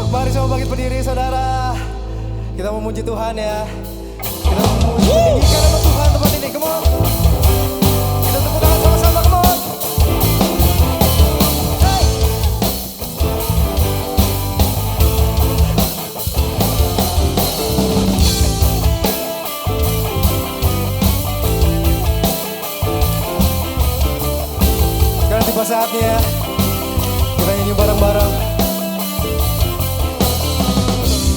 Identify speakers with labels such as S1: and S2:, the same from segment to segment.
S1: Mari semua bangkit berdiri saudara. Kita memuji Tuhan ya. Kita memuji tinggikan nama Tuhan tempat ini. Come on. Kita tepuk tangan sama-sama. Come on. Hey. Sekarang tiba saatnya ya. Kita nyanyi bareng-bareng.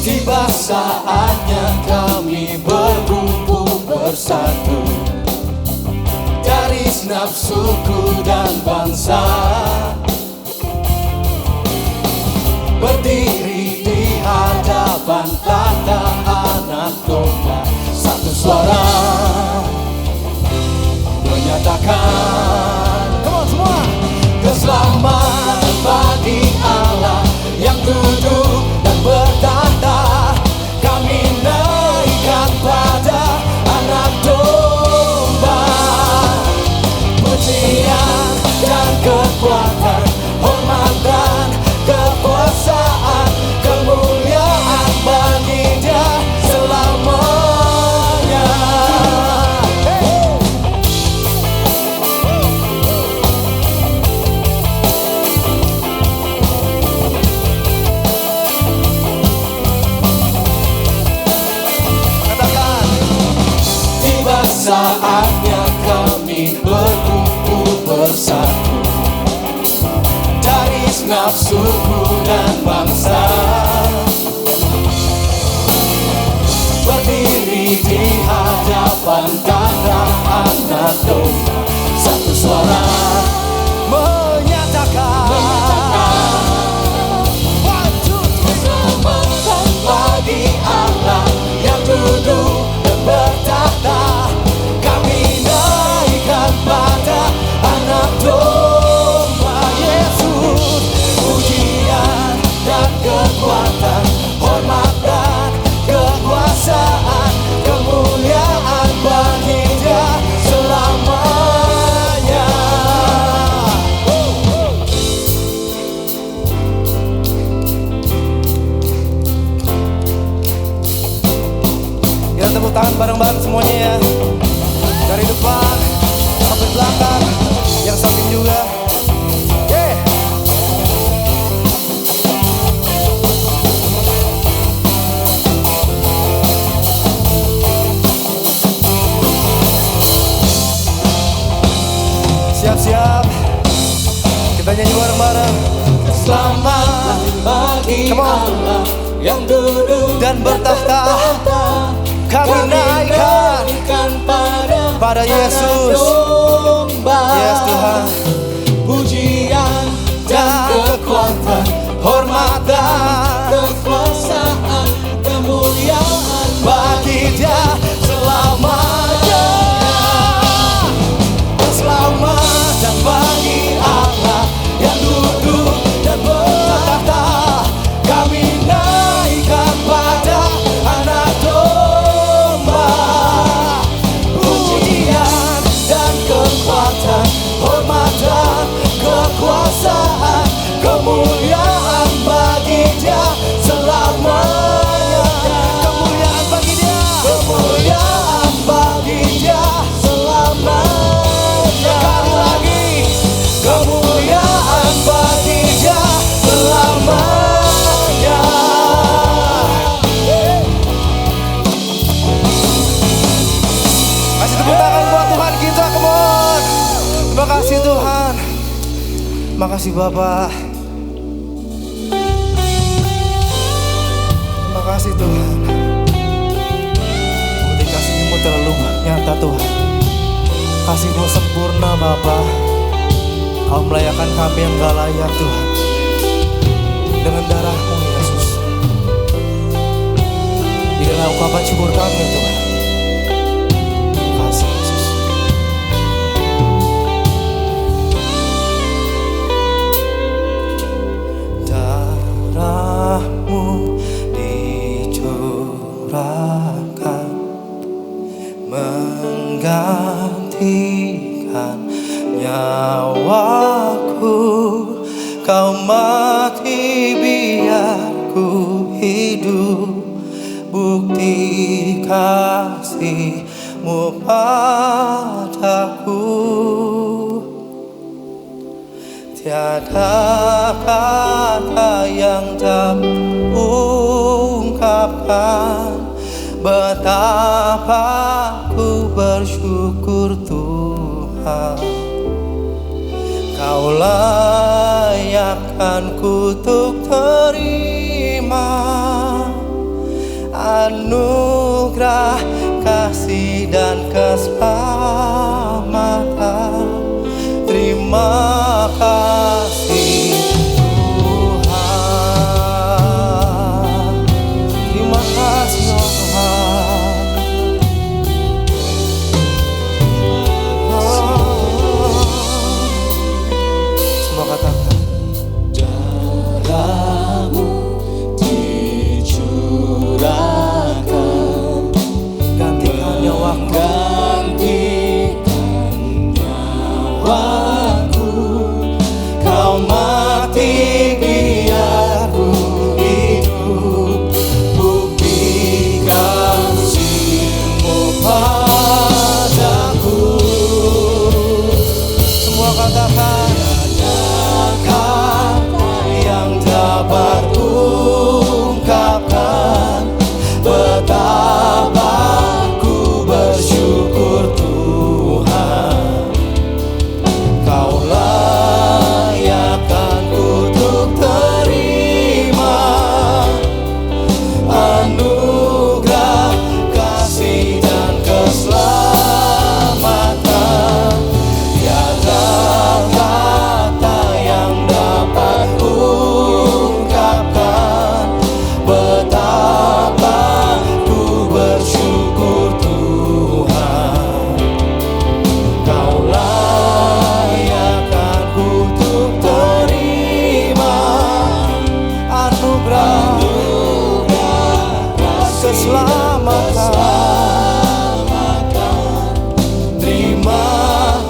S2: Tiba saatnya kami berkumpul bersatu dari segenap suku dan bangsa, berdiri di hadapan tahta Anak Domba, satu suara menyatakan,
S1: Come on semua.
S2: keselamatan bagi Allah yang duduk dan bertahta. Kami naikkan pada Anak Domba, pujian dan kekuatan, hormat dan kekuasaan, kemuliaan bagi Dia selamanya. Saatnya kami berkumpul bersatu dari segenap suku dan bangsa, berdiri di hadapan tahta Anak Domba, satu suara menyatakan, keselamatan bagi Allah yang duduk dan bertahta. Pada Anak Domba Yesus, pujian dan kekuatan, hormat dan kekuasaan, kemuliaan bagi Dia selamanya.
S1: Kita tepuk tangan bareng-bareng semuanya ya. Dari depan sampai belakang, yang samping juga. Yeah. Siap-siap. Kita nyanyi bareng-bareng.
S2: Selamat bagi Allah yang duduk
S1: dan bertahta. Kami naikkan pada Yesus. Yes Tuhan.
S2: Pujian dan kekuatan, hormat dan kekuasaan, kemuliaan bagi Dia selamanya. Keselamatan bagi Allah yang duduk dan bertahta. Kami naikkan pada Anak Domba, pujian dan kekuatan, hormat dan kekuasaan, kemuliaan bagi Dia selamanya. Kemuliaan bagi Dia, kemuliaan bagi Dia selamanya. Sekali lagi, kemuliaan bagi Dia selamanya.
S1: Kasih tepuk tangan buat Tuhan kita, come on. Terima kasih Tuhan. Terima kasih Bapak. Terima kasih Tuhan. Bukti kasih-Mu terlalu nyata Tuhan. Kasih-Mu sempurna Bapak. Kau melayakan kami yang gak layak Tuhan. Kau mati biar ku hidup, bukti kasih-Mu padaku. Tiada kata yang dapat ungkapkan betapa ku bersyukur Tuhan. Kau layakkan kutuk terima anugerah kasih dan keselamatan. Terima kasih Tuhan, terima kasih Tuhan. Semua katakan
S2: darah-Mu dicurahkan,
S1: gantikan nyawaku,
S2: gantikan nyawaku. Kau mati biar ku hidup, bukti kasih-Mu padaku.
S1: semua katakan
S2: Yang dapat ungkapkan betapa ku bersyukur Tuhan. Kau layakkan kutuk terima anugerah kasih dan keselamatan. Tiada kata yang dapat ungkapkan betapa ku bersyukur Tuhan. Kau layakkan kutuk terima
S1: anugerah keselamatan.
S2: Terima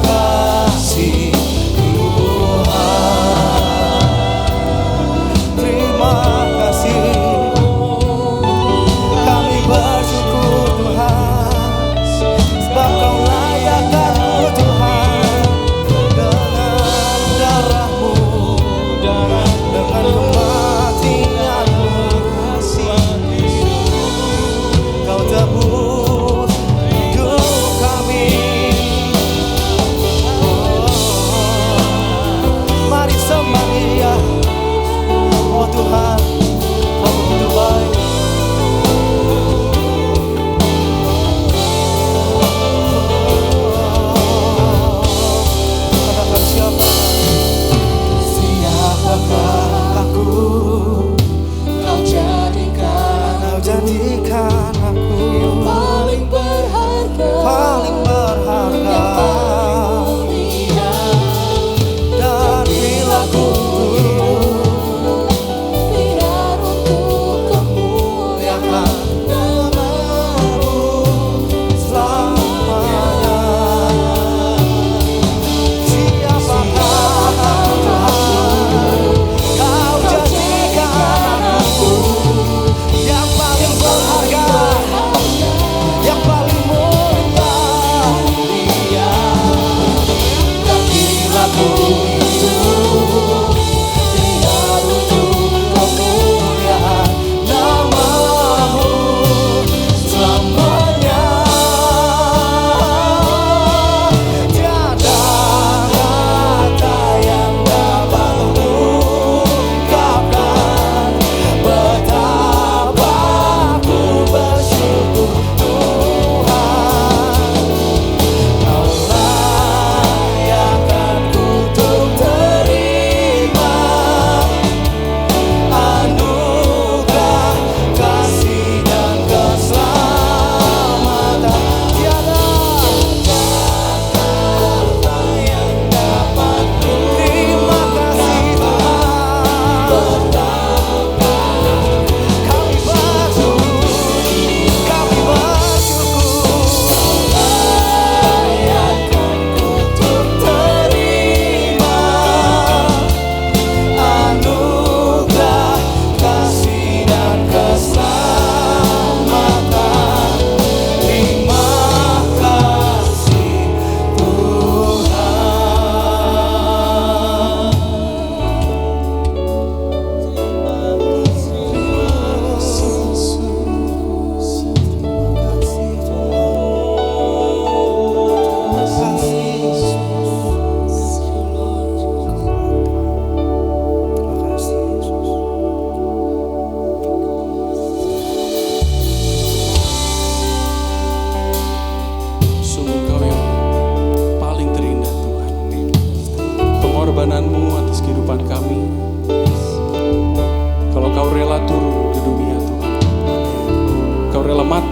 S2: kasih Tuhan.
S1: Terima kasih, kami bersyukur Tuhan, sebab Kau layakkan Tuhan. Dengan darah-Mu, dengan kematian-Mu,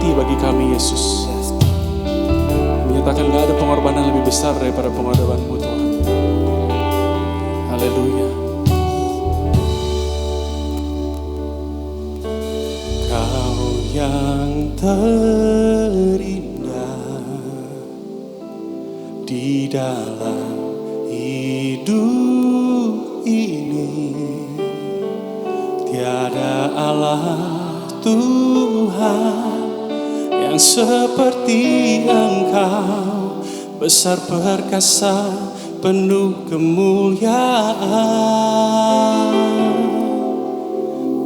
S3: mati bagi kami Yesus. Menyatakan gak ada pengorbanan lebih besar daripada pengorbanan-Mu Tuhan. Haleluya. Kau yang terindah di dalam hidup ini, tiada Allah Tuhan yang seperti Engkau, besar perkasa penuh kemuliaan.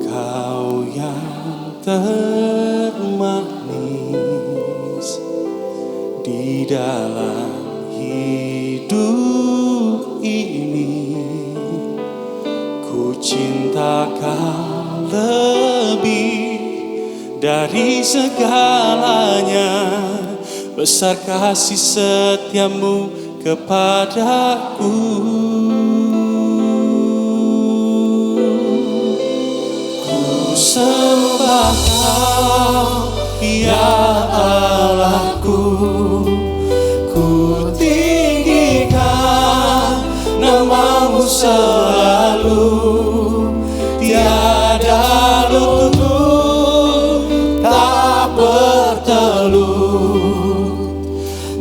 S3: Kau yang termanis di dalam hidup ini, ku cinta Kau lebih dari segalanya, besar kasih setiamu kepadaku. Ku sembah Kau, ya Allahku, ku tinggikan nama-Mu selalu, tiada lututku tak bertelut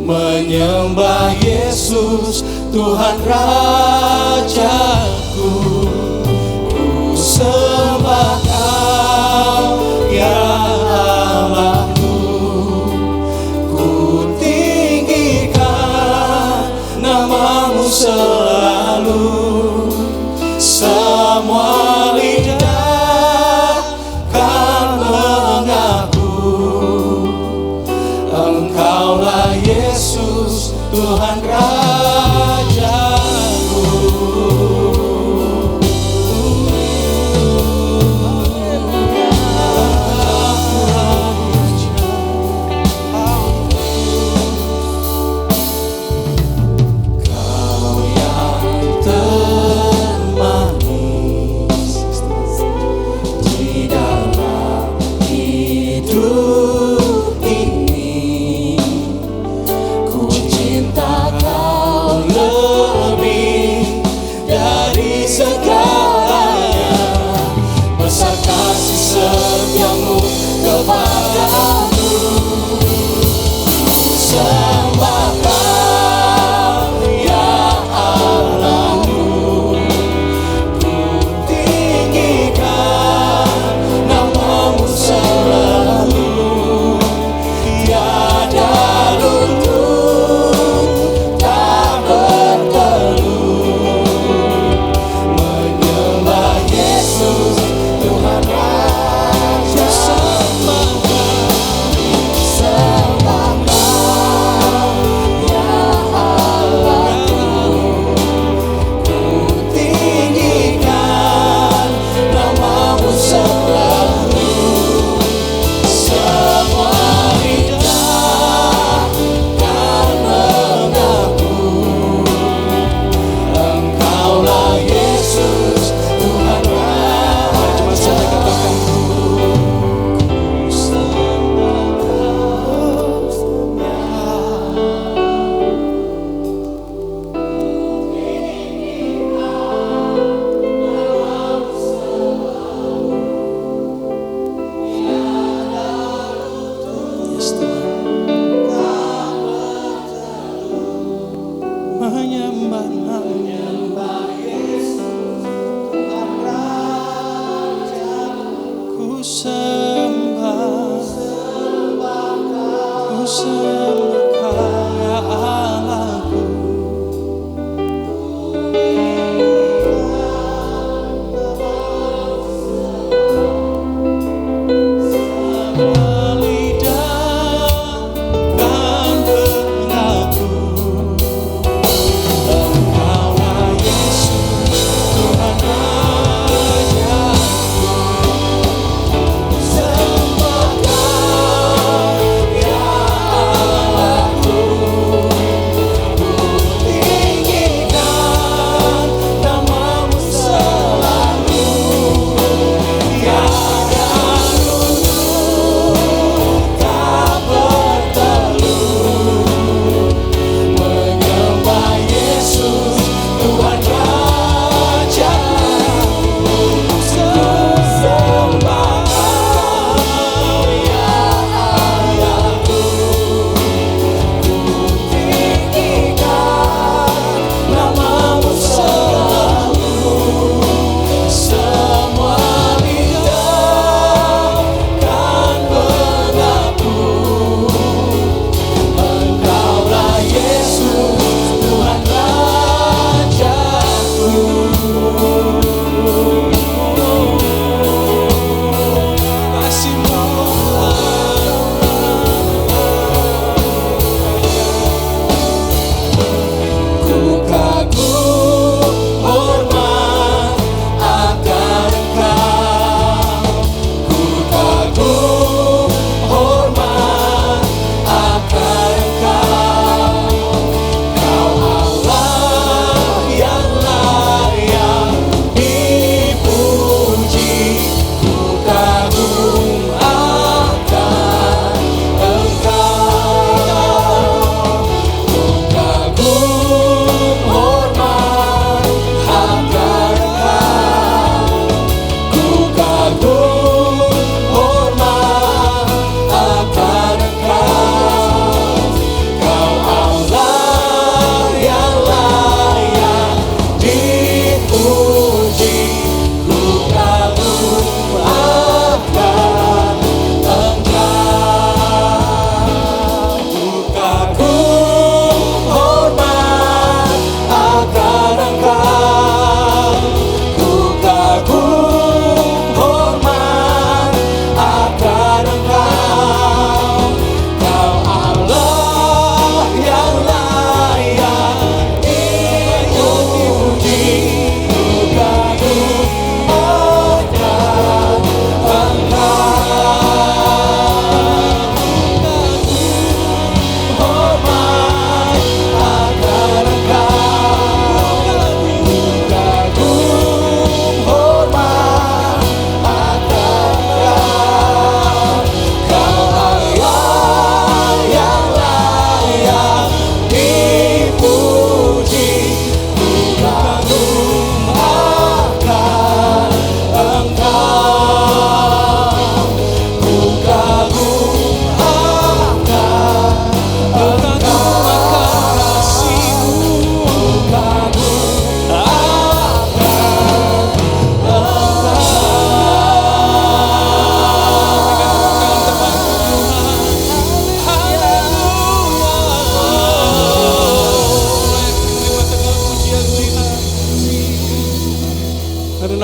S3: menyembah Yesus Tuhan Rajaku. Ku sembah Kau, ya Allahku, ku tinggikan nama-Mu selalu, semua lidah kan mengaku Engkaulah Yesus Tuhan Rajaku. Kau yang termanis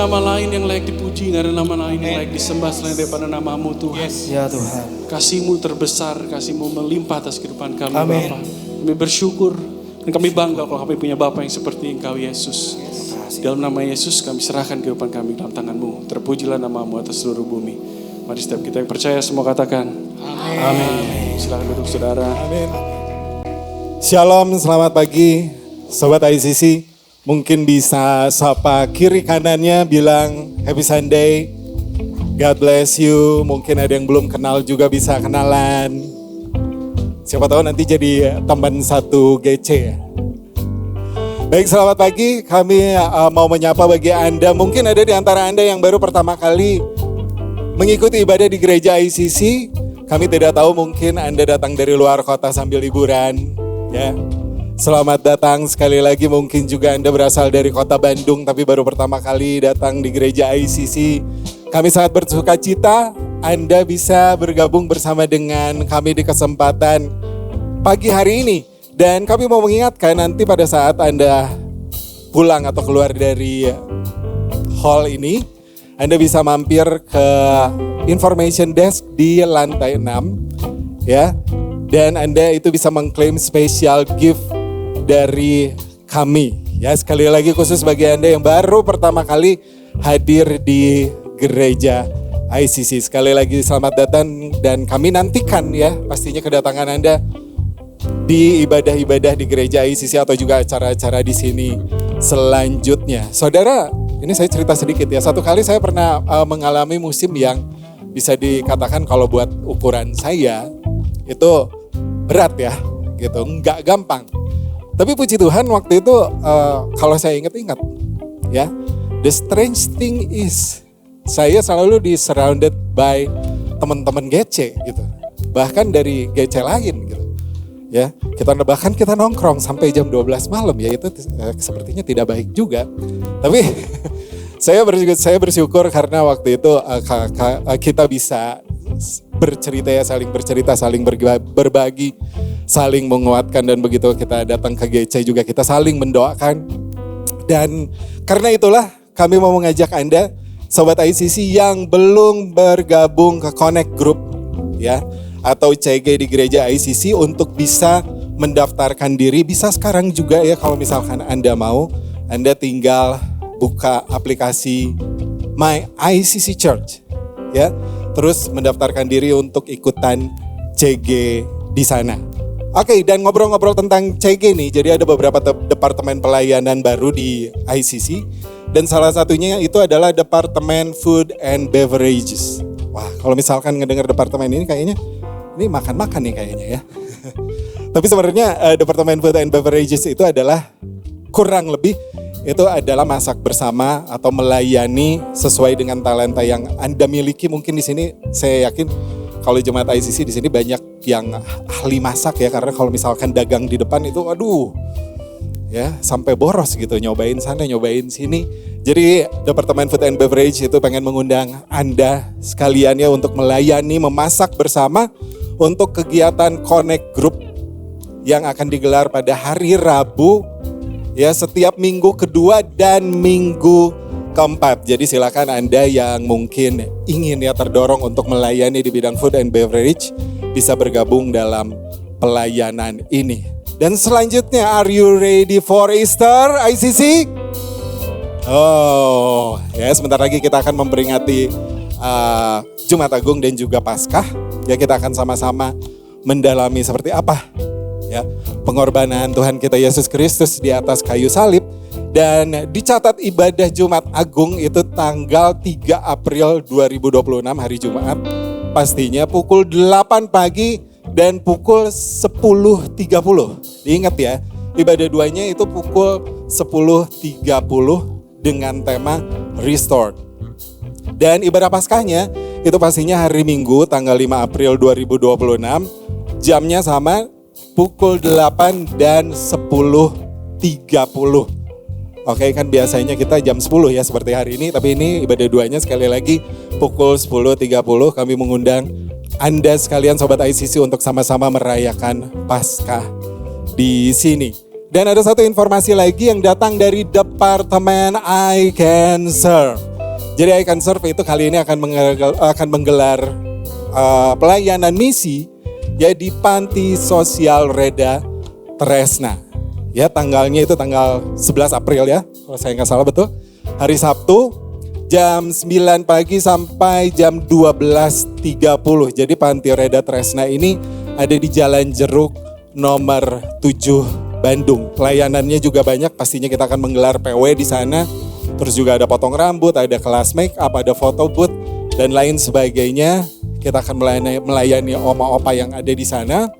S3: nama lain yang layak dipuji, gak ada nama lain yang layak disembah selain daripada nama-Mu Tuhan.
S1: Ya Tuhan.
S3: Kasih-Mu terbesar, Kasih-Mu melimpah atas kehidupan kami
S1: Amin.
S3: Bapa. Kami bersyukur dan kami bangga kalau kami punya Bapa yang seperti Engkau Yesus. Dalam nama Yesus kami serahkan kehidupan kami dalam tangan-Mu. Terpujilah nama-Mu atas seluruh bumi. Mari setiap kita yang percaya semua katakan Amin. Amin. Silakan duduk saudara.
S4: Amin. Shalom, selamat pagi Sobat ICC. Mungkin bisa sapa kiri kanannya bilang Happy Sunday, God bless you. Mungkin ada yang belum kenal juga bisa kenalan. Siapa tahu nanti jadi teman satu GC ya. Baik, selamat pagi. Kami mau menyapa bagi Anda. Mungkin ada di antara Anda yang baru pertama kali mengikuti ibadah di gereja ICC. Kami tidak tahu, mungkin Anda datang dari luar kota sambil liburan. Ya, selamat datang sekali lagi. Mungkin juga Anda berasal dari kota Bandung tapi baru pertama kali datang di gereja ICC. Kami sangat bersuka cita Anda bisa bergabung bersama dengan kami di kesempatan pagi hari ini. Dan kami mau mengingatkan nanti pada saat Anda pulang atau keluar dari hall ini, Anda bisa mampir ke information desk di lantai 6 ya. Dan Anda itu bisa mengklaim special gift dari kami. Ya, sekali lagi khusus bagi Anda yang baru pertama kali hadir di gereja ICC. Sekali lagi selamat datang dan kami nantikan ya pastinya kedatangan Anda di ibadah-ibadah di gereja ICC atau juga acara-acara di sini selanjutnya. Saudara, ini saya cerita sedikit ya. Satu kali saya pernah mengalami musim yang bisa dikatakan kalau buat ukuran saya itu berat ya, gitu, nggak gampang. Tapi puji Tuhan waktu itu kalau saya ingat-ingat ya, the strange thing is saya selalu surrounded by teman-teman GC gitu, bahkan dari GC lain gitu. Ya, bahkan kita nongkrong sampai jam 12 malam ya, itu sepertinya tidak baik juga. Tapi saya bersyukur karena waktu itu kita bisa bercerita ya, saling bercerita, saling berbagi, saling menguatkan, dan begitu kita datang ke GC juga kita saling mendoakan. Dan karena itulah kami mau mengajak Anda Sobat ICC yang belum bergabung ke Connect Group ya atau CG di gereja ICC untuk bisa mendaftarkan diri. Bisa sekarang juga ya, kalau misalkan Anda mau, Anda tinggal buka aplikasi My ICC Church ya. Terus mendaftarkan diri untuk ikutan CG di sana. Oke, dan ngobrol-ngobrol tentang CG nih, jadi ada beberapa departemen pelayanan baru di ICC. Dan salah satunya itu adalah Departemen Food and Beverages. Wah, kalau misalkan ngedengar departemen ini kayaknya, ini makan-makan nih kayaknya ya. Tapi sebenarnya Departemen Food and Beverages itu adalah kurang lebih itu adalah masak bersama atau melayani sesuai dengan talenta yang Anda miliki. Mungkin di sini saya yakin kalau jemaat ICC di sini banyak yang ahli masak ya, karena kalau misalkan dagang di depan itu aduh ya sampai boros gitu, nyobain sana nyobain sini. Jadi Departemen Food and Beverage itu pengen mengundang Anda sekalian ya untuk melayani memasak bersama untuk kegiatan Connect Group yang akan digelar pada hari Rabu ya, setiap minggu kedua dan minggu keempat. Jadi silakan Anda yang mungkin ingin ya terdorong untuk melayani di bidang food and beverage bisa bergabung dalam pelayanan ini. Dan selanjutnya, are you ready for Easter ICC? Oh ya, sebentar lagi kita akan memperingati Jumat Agung dan juga Paskah. Ya, kita akan sama-sama mendalami seperti apa ya pengorbanan Tuhan kita Yesus Kristus di atas kayu salib. Dan dicatat ibadah Jumat Agung itu tanggal 3 April 2026 hari Jumat. Pastinya pukul 8 pagi dan pukul 10.30. Diingat ya, ibadah duanya itu pukul 10.30 dengan tema Restored. Dan ibadah Paskahnya itu pastinya hari Minggu tanggal 5 April 2026. Jamnya sama, pukul 8 dan 10.30. Oke, kan biasanya kita jam 10 ya seperti hari ini, tapi ini ibadah duanya sekali lagi pukul 10.30. Kami mengundang Anda sekalian Sobat ICC untuk sama-sama merayakan Paskah di sini. Dan ada satu informasi lagi yang datang dari Departemen Eye Cancer. Jadi I Can Serve itu kali ini akan menggelar pelayanan misi ya di Panti Sosial Reda Tresna. Ya tanggalnya itu tanggal 11 April ya, kalau saya nggak salah betul. Hari Sabtu jam 9 pagi sampai jam 12.30. Jadi Panti Reda Tresna ini ada di Jalan Jeruk nomor 7 Bandung. Pelayanannya juga banyak, pastinya kita akan menggelar PW di sana. Terus juga ada potong rambut, ada kelas make up, ada photo booth dan lain sebagainya. Kita akan melayani oma-opa yang ada di sana.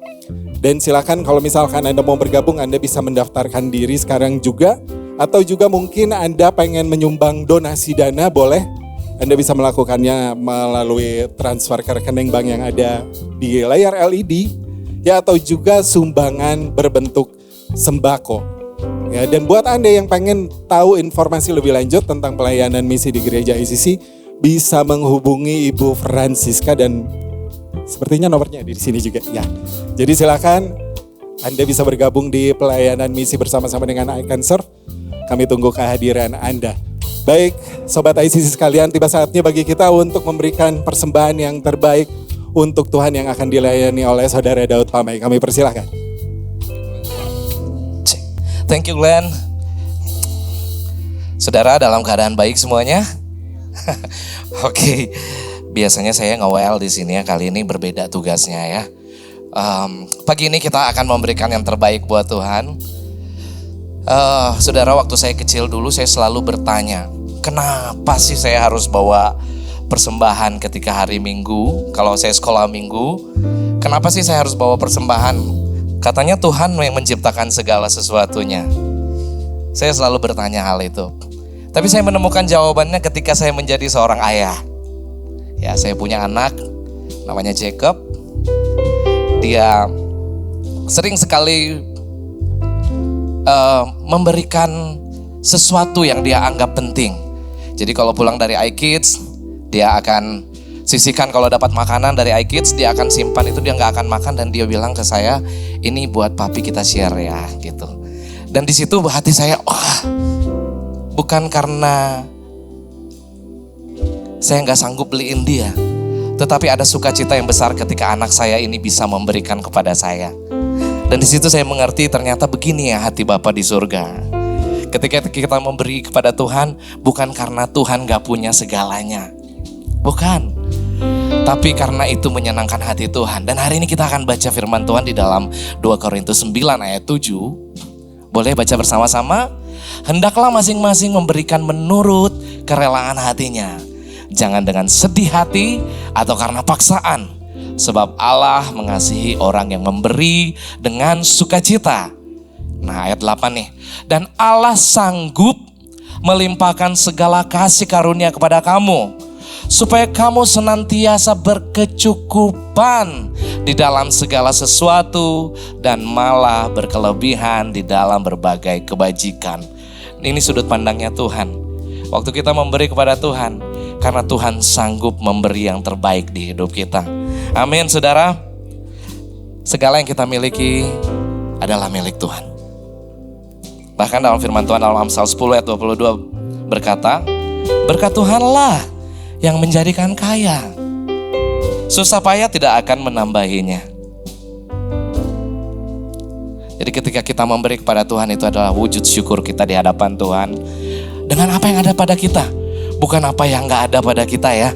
S4: Dan silakan kalau misalkan Anda mau bergabung, Anda bisa mendaftarkan diri sekarang juga. Atau juga mungkin Anda pengen menyumbang donasi dana, boleh. Anda bisa melakukannya melalui transfer ke rekening bank yang ada di layar LED. Ya atau juga sumbangan berbentuk sembako. Ya, dan buat Anda yang pengen tahu informasi lebih lanjut tentang pelayanan misi di Gereja ICC, bisa menghubungi Ibu Francisca dan sepertinya nomornya di sini juga ya. Jadi silakan Anda bisa bergabung di pelayanan misi bersama-sama dengan I Can Serve. Kami tunggu kehadiran Anda. Baik, Sobat ICC sekalian, tiba saatnya bagi kita untuk memberikan persembahan yang terbaik untuk Tuhan yang akan dilayani oleh Saudara Daud Pamai. Kami persilahkan.
S2: Thank you Glenn. Saudara dalam keadaan baik semuanya? Oke, biasanya saya nge-WL di sini ya, kali ini berbeda tugasnya ya. Pagi ini kita akan memberikan yang terbaik buat Tuhan. Saudara, waktu saya kecil dulu saya selalu bertanya, kenapa sih saya harus bawa persembahan ketika hari Minggu? Kalau saya sekolah Minggu, kenapa sih saya harus bawa persembahan? Katanya Tuhan yang menciptakan segala sesuatunya. Saya selalu bertanya hal itu. Tapi saya menemukan jawabannya ketika saya menjadi seorang ayah. Ya, saya punya anak namanya Jacob. Dia sering sekali memberikan sesuatu yang dia anggap penting. Jadi kalau pulang dari iKids, dia akan sisihkan kalau dapat makanan dari iKids, dia akan simpan itu, dia nggak akan makan dan dia bilang ke saya, ini buat papi kita share ya gitu. Dan di situ hati saya, bukan karena saya nggak sanggup beliin dia, tetapi ada sukacita yang besar ketika anak saya ini bisa memberikan kepada saya. Dan di situ saya mengerti ternyata begini ya hati Bapa di surga. Ketika kita memberi kepada Tuhan, bukan karena Tuhan nggak punya segalanya, bukan. Tapi karena itu menyenangkan hati Tuhan. Dan hari ini kita akan baca firman Tuhan di dalam 2 Korintus 9 ayat 7. Boleh baca bersama-sama? Hendaklah masing-masing memberikan menurut kerelaan hatinya. Jangan dengan sedih hati atau karena paksaan. Sebab Allah mengasihi orang yang memberi dengan sukacita. Nah ayat 8 nih. Dan Allah sanggup melimpahkan segala kasih karunia kepada kamu, supaya kamu senantiasa berkecukupan di dalam segala sesuatu dan malah berkelebihan di dalam berbagai kebajikan. Ini sudut pandangnya Tuhan. Waktu kita memberi kepada Tuhan, karena Tuhan sanggup memberi yang terbaik di hidup kita. Amin saudara. Segala yang kita miliki adalah milik Tuhan. Bahkan dalam firman Tuhan dalam Amsal 10 ayat 22 berkata, berkat Tuhanlah yang menjadikan kaya, susah payah tidak akan menambahinya. Jadi ketika kita memberi kepada Tuhan, itu adalah wujud syukur kita di hadapan Tuhan dengan apa yang ada pada kita, bukan apa yang gak ada pada kita ya.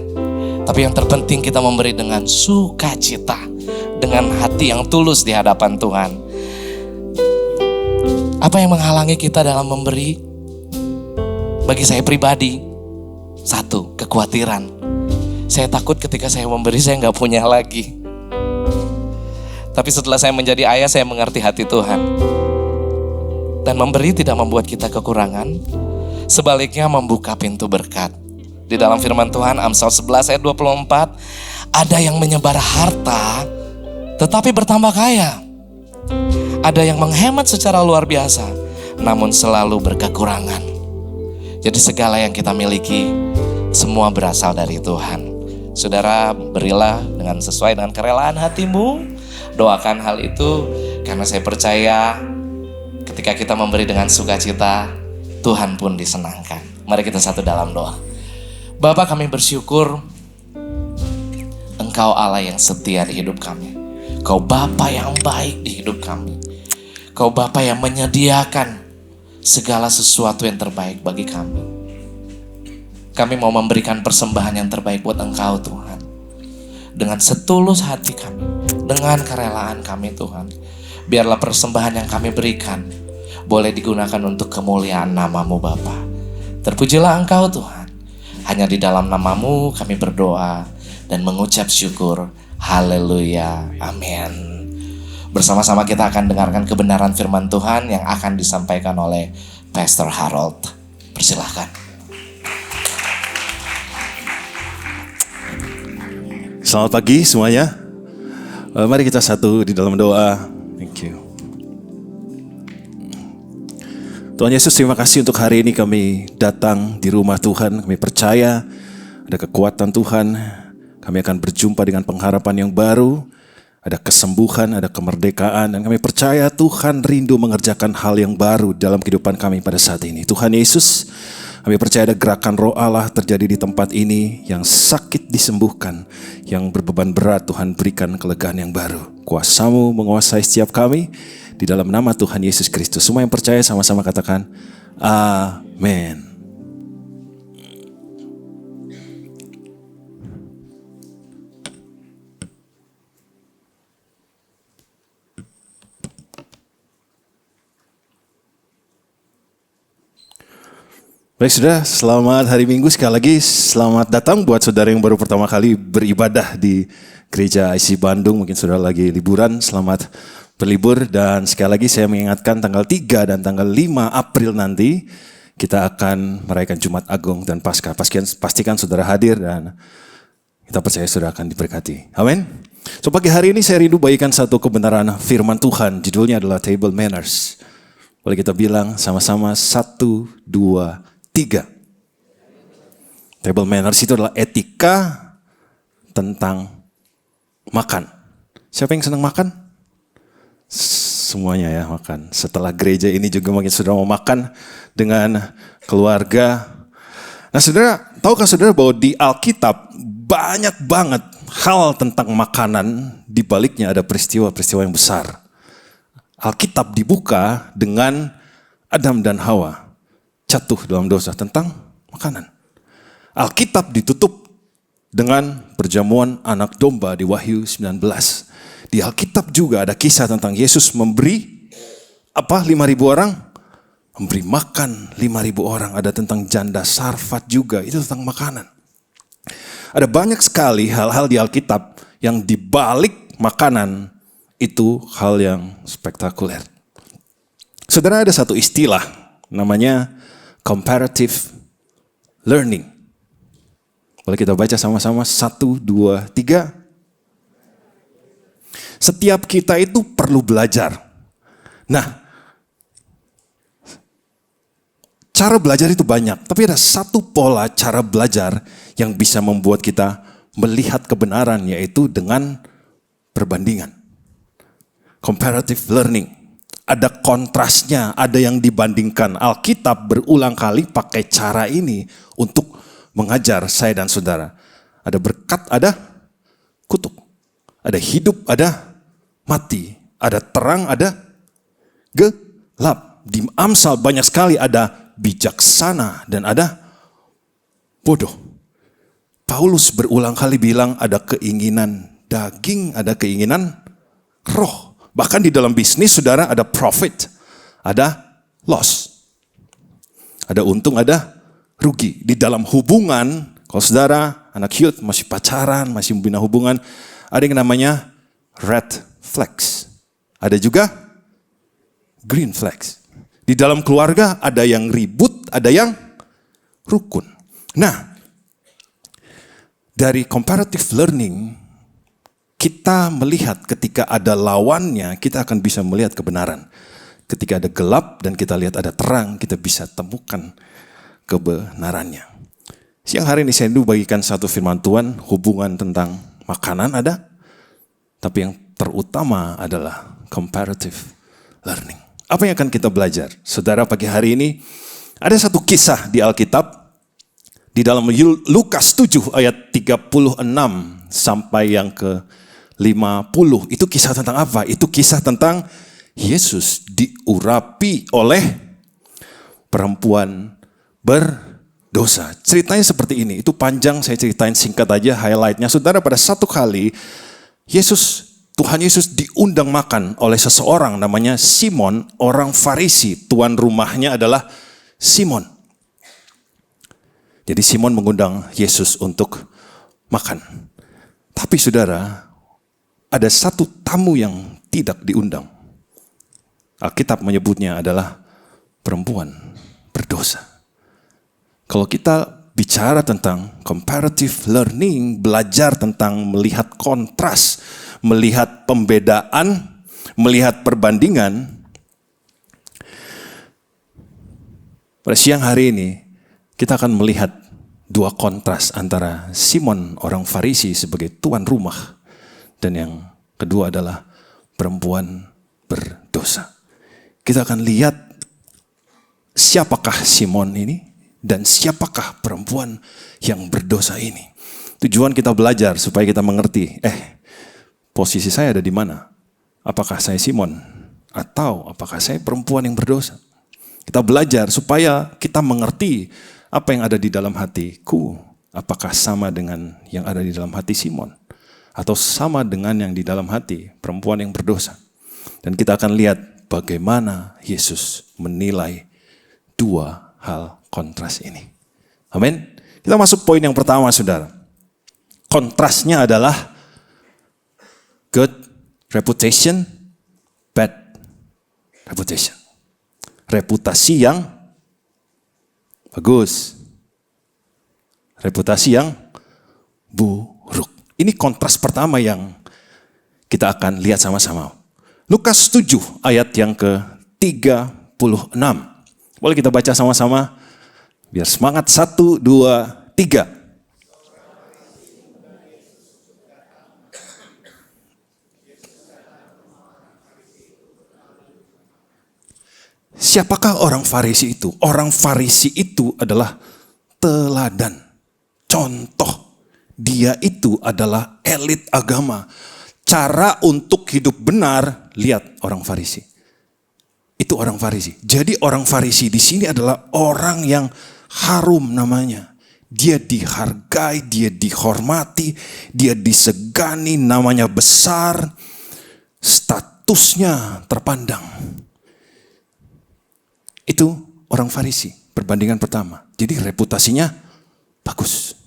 S2: Tapi yang terpenting kita memberi dengan sukacita, dengan hati yang tulus di hadapan Tuhan. Apa yang menghalangi kita dalam memberi? Bagi saya pribadi, satu, kekhawatiran. Saya takut ketika saya memberi saya gak punya lagi. Tapi setelah saya menjadi ayah, saya mengerti hati Tuhan. Dan memberi tidak membuat kita kekurangan, sebaliknya membuka pintu berkat. Di dalam firman Tuhan Amsal 11 ayat 24, ada yang menyebar harta tetapi bertambah kaya. Ada yang menghemat secara luar biasa namun selalu berkekurangan. Jadi segala yang kita miliki semua berasal dari Tuhan. Saudara, berilah dengan sesuai dengan kerelaan hatimu. Doakan hal itu karena saya percaya ketika kita memberi dengan sukacita, Tuhan pun disenangkan. Mari kita satu dalam doa. Bapa, kami bersyukur Engkau Allah yang setia di hidup kami. Kau Bapa yang baik di hidup kami. Kau Bapa yang menyediakan segala sesuatu yang terbaik bagi kami. Kami mau memberikan persembahan yang terbaik buat Engkau Tuhan. Dengan setulus hati kami, dengan kerelaan kami Tuhan. Biarlah persembahan yang kami berikan boleh digunakan untuk kemuliaan nama-Mu Bapa. Terpujilah Engkau Tuhan. Hanya di dalam nama-Mu kami berdoa dan mengucap syukur. Haleluya. Amin. Bersama-sama kita akan dengarkan kebenaran firman Tuhan yang akan disampaikan oleh Pastor Harold. Persilahkan.
S5: Selamat pagi semuanya. Mari kita satu di dalam doa. Thank you. Tuhan Yesus, terima kasih untuk hari ini kami datang di rumah Tuhan. Kami percaya ada kekuatan Tuhan. Kami akan berjumpa dengan pengharapan yang baru. Ada kesembuhan, ada kemerdekaan. Dan kami percaya Tuhan rindu mengerjakan hal yang baru dalam kehidupan kami pada saat ini. Tuhan Yesus, kami percaya ada gerakan Roh Allah terjadi di tempat ini. Yang sakit disembuhkan, yang berbeban berat Tuhan berikan kelegaan yang baru. Kuasa-Mu menguasai setiap kami. Di dalam nama Tuhan Yesus Kristus. Semua yang percaya sama-sama katakan amin. Baik saudara, selamat hari Minggu sekali lagi. Selamat datang buat saudara yang baru pertama kali beribadah di Gereja IC Bandung. Mungkin saudara lagi liburan, selamat berlibur. Dan sekali lagi saya mengingatkan tanggal 3 dan tanggal 5 April nanti kita akan merayakan Jumat Agung dan Paskah. Pastikan saudara hadir dan kita percaya saudara akan diberkati. Amin. So pagi hari ini saya rindu bagikan satu kebenaran firman Tuhan. Judulnya adalah Table Manners. Boleh kita bilang sama-sama 1, 2, 3. Table manners itu adalah etika tentang makan. Siapa yang senang makan? Semuanya ya makan. Setelah gereja ini juga mungkin saudara mau makan dengan keluarga. Nah saudara, tahukah saudara bahwa di Alkitab banyak banget hal tentang makanan, di baliknya ada peristiwa-peristiwa yang besar. Alkitab dibuka dengan Adam dan Hawa jatuh dalam dosa tentang makanan. Alkitab ditutup dengan perjamuan anak domba di Wahyu 19. Di Alkitab juga ada kisah tentang Yesus memberi 5.000 orang? Memberi makan 5.000 orang. Ada tentang janda Sarfat juga, itu tentang makanan. Ada banyak sekali hal-hal di Alkitab yang dibalik makanan itu hal yang spektakuler. Saudara, ada satu istilah namanya comparative learning. Boleh kita baca sama-sama 1, 2, 3. Setiap kita itu perlu belajar. Nah, cara belajar itu banyak. Tapi ada satu pola cara belajar yang bisa membuat kita melihat kebenaran, yaitu dengan perbandingan. Comparative learning. Ada kontrasnya, ada yang dibandingkan. Alkitab berulang kali pakai cara ini untuk mengajar saya dan saudara. Ada berkat, ada kutuk. Ada hidup, ada mati. Ada terang, ada gelap. Di Amsal banyak sekali ada bijaksana dan ada bodoh. Paulus berulang kali bilang ada keinginan daging, ada keinginan roh. Bahkan di dalam bisnis saudara ada profit, ada loss. Ada untung, ada rugi. Di dalam hubungan, kalau saudara anak youth masih pacaran, masih membina hubungan, ada yang namanya red flags. Ada juga green flags. Di dalam keluarga ada yang ribut, ada yang rukun. Nah, dari comparative learning, kita melihat ketika ada lawannya, kita akan bisa melihat kebenaran. Ketika ada gelap dan kita lihat ada terang, kita bisa temukan kebenarannya. Siang hari ini saya bagikan satu firman Tuhan, hubungan tentang makanan ada, tapi yang terutama adalah comparative learning. Apa yang akan kita belajar? Saudara, pagi hari ini ada satu kisah di Alkitab, Di dalam Lukas 7 ayat 36 sampai yang ke 50. Itu kisah tentang apa? Itu kisah tentang Yesus diurapi oleh perempuan berdosa. Ceritanya seperti ini. Itu panjang, saya ceritain singkat aja highlightnya. Saudara, pada satu kali Tuhan Yesus diundang makan oleh seseorang namanya Simon, orang Farisi. Tuan rumahnya adalah Simon. Jadi Simon mengundang Yesus untuk makan. Tapi saudara, ada satu tamu yang tidak diundang. Alkitab menyebutnya adalah perempuan berdosa. Kalau kita bicara tentang comparative learning, belajar tentang melihat kontras, melihat pembedaan, melihat perbandingan. Pada siang hari ini, kita akan melihat dua kontras antara Simon orang Farisi sebagai tuan rumah dan yang kedua adalah perempuan berdosa. Kita akan lihat siapakah Simon ini dan siapakah perempuan yang berdosa ini. Tujuan kita belajar supaya kita mengerti, posisi saya ada di mana? Apakah saya Simon atau apakah saya perempuan yang berdosa? Kita belajar supaya kita mengerti apa yang ada di dalam hatiku. Apakah sama dengan yang ada di dalam hati Simon? Atau sama dengan yang di dalam hati perempuan yang berdosa? Dan kita akan lihat bagaimana Yesus menilai dua hal kontras ini. Amin. Kita masuk poin yang pertama, saudara. Kontrasnya adalah good reputation, bad reputation. Reputasi yang bagus, reputasi yang buruk. Ini kontras pertama yang kita akan lihat sama-sama. Lukas 7 ayat yang ke-36. Boleh kita baca sama-sama? Biar semangat. 1, 2, 3. Siapakah orang Farisi itu? Orang Farisi itu adalah teladan, contoh. Dia itu adalah elit agama. Cara untuk hidup benar, lihat orang Farisi. Itu orang Farisi. Jadi orang Farisi di sini adalah orang yang harum namanya. Dia dihargai, dia dihormati, dia disegani, namanya besar, statusnya terpandang. Itu orang Farisi, perbandingan pertama. Jadi reputasinya bagus.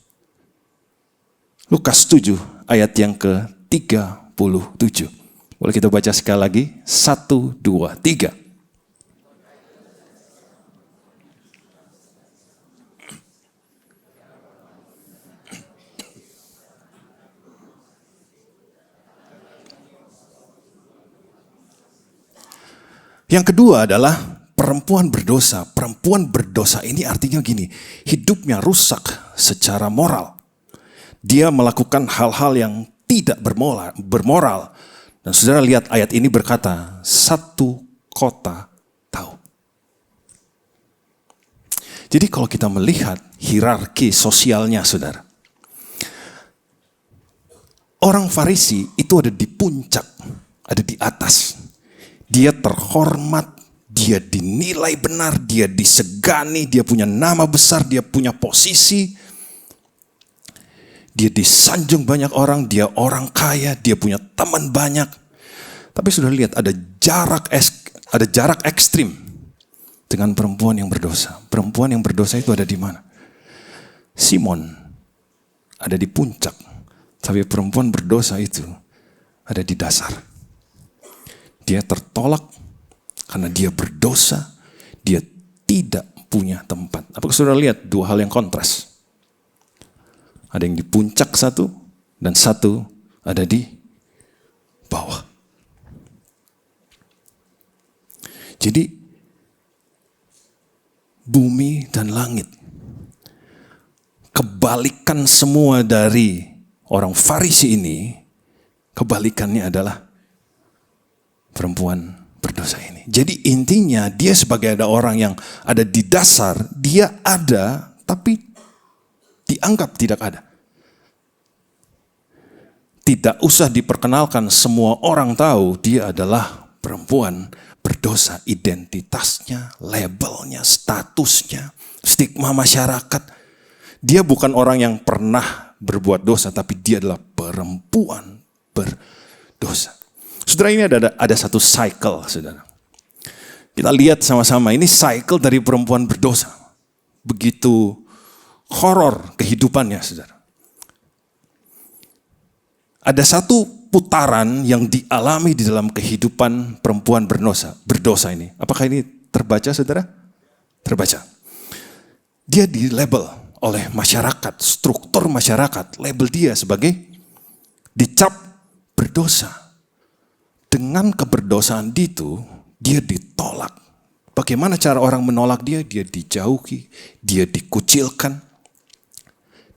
S5: Lukas 7 ayat yang ke-37. Boleh kita baca sekali lagi? 1, 2, 3. Yang kedua adalah perempuan berdosa. Perempuan berdosa ini artinya gini, hidupnya rusak secara moral. Dia melakukan hal-hal yang tidak bermoral. Dan saudara lihat ayat ini berkata, satu kota tahu. Jadi kalau kita melihat hierarki sosialnya, saudara, orang Farisi itu ada di puncak, ada di atas. Dia terhormat, dia dinilai benar, dia disegani, dia punya nama besar, dia punya posisi. Dia disanjung banyak orang, dia orang kaya, dia punya teman banyak. Tapi sudah lihat ada jarak ekstrim dengan perempuan yang berdosa. Perempuan yang berdosa itu ada di mana? Simon ada di puncak, tapi perempuan berdosa itu ada di dasar. Dia tertolak karena dia berdosa, dia tidak punya tempat. Apakah saudara lihat dua hal yang kontras? Ada yang di puncak satu, dan satu ada di bawah. Jadi, bumi dan langit, kebalikan semua dari orang Farisi ini, kebalikannya adalah perempuan berdosa ini. Jadi intinya dia sebagai ada orang yang ada di dasar, dia ada tapi dianggap tidak ada. Tidak usah diperkenalkan, semua orang tahu dia adalah perempuan berdosa. Identitasnya, labelnya, statusnya, stigma masyarakat. Dia bukan orang yang pernah berbuat dosa, tapi dia adalah perempuan berdosa. Saudara, ini ada satu cycle, saudara. Kita lihat sama-sama, ini cycle dari perempuan berdosa. Begitu horor kehidupannya, saudara. Ada satu putaran yang dialami di dalam kehidupan perempuan berdosa ini. Apakah ini terbaca, saudara? Terbaca. Dia dilabel oleh masyarakat, struktur masyarakat, label dia sebagai dicap berdosa. Dengan keberdosaan itu, dia ditolak. Bagaimana cara orang menolak dia? Dia dijauhi, dia dikucilkan.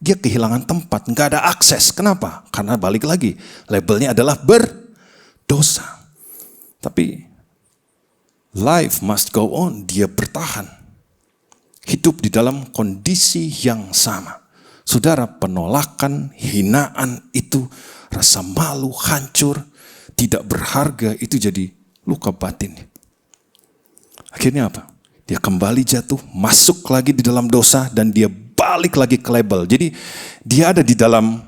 S5: Dia kehilangan tempat, nggak ada akses. Kenapa? Karena balik lagi, labelnya adalah berdosa. Tapi life must go on, dia bertahan. Hidup di dalam kondisi yang sama. Saudara, penolakan, hinaan itu, rasa malu, hancur, tidak berharga, itu jadi luka batin. Akhirnya apa? Dia kembali jatuh, masuk lagi di dalam dosa, dan dia balik lagi ke label. Jadi dia ada di dalam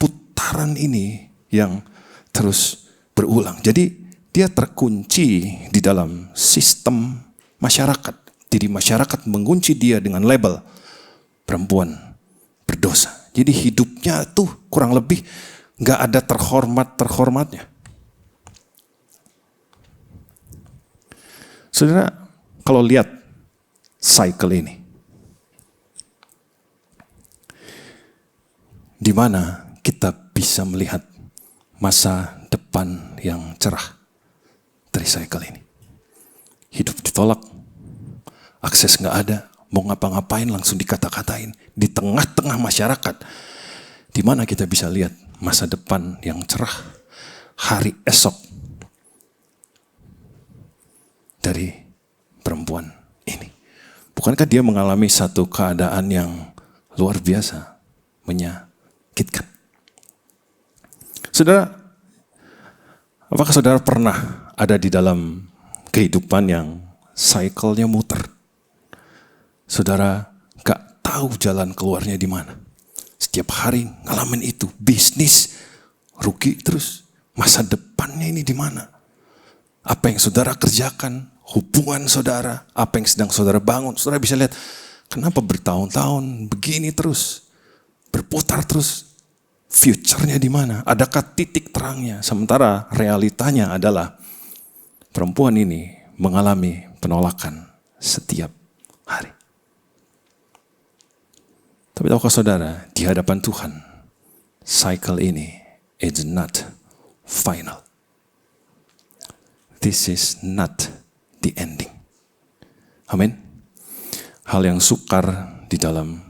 S5: putaran ini yang terus berulang. Jadi dia terkunci di dalam sistem masyarakat. Jadi masyarakat mengunci dia dengan label perempuan berdosa. Jadi hidupnya tuh kurang lebih gak ada terhormatnya. Saudara, kalau lihat cycle ini, di mana kita bisa melihat masa depan yang cerah dari cycle ini. Hidup ditolak, akses gak ada, mau ngapa-ngapain langsung dikata-katain. Di tengah-tengah masyarakat, di mana kita bisa lihat masa depan yang cerah, hari esok dari perempuan ini. Bukankah dia mengalami satu keadaan yang luar biasa, menyakitkan? Saudara, apakah saudara pernah ada di dalam kehidupan yang cycle-nya muter? Saudara gak tahu jalan keluarnya di mana. Setiap hari ngalamin itu, bisnis rugi terus. Masa depannya ini di mana? Apa yang saudara kerjakan, hubungan saudara, apa yang sedang saudara bangun, saudara bisa lihat kenapa bertahun-tahun begini terus, berputar terus. Future-nya di mana? Adakah titik terangnya? Sementara realitanya adalah perempuan ini mengalami penolakan setiap hari. Tapi tahukah saudara, di hadapan Tuhan, cycle ini is not final. This is not the ending. Amin. Hal yang sukar di dalam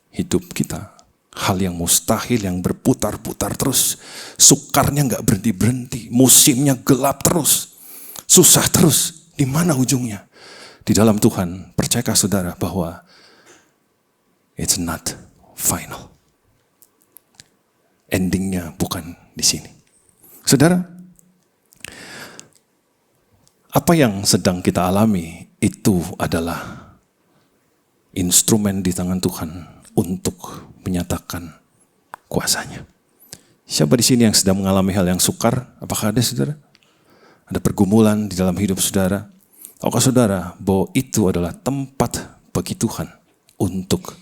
S5: hidup kita, hal yang mustahil yang berputar-putar terus, sukarnya nggak berhenti-berhenti, musimnya gelap terus, susah terus. Di mana ujungnya? Di dalam Tuhan, percayakah saudara bahwa it's not final. Endingnya bukan di sini. Saudara, apa yang sedang kita alami itu adalah instrumen di tangan Tuhan untuk menyatakan kuasanya. Siapa di sini yang sedang mengalami hal yang sukar? Apakah ada, saudara? Ada pergumulan di dalam hidup saudara? Tahukah saudara bahwa itu adalah tempat bagi Tuhan untuk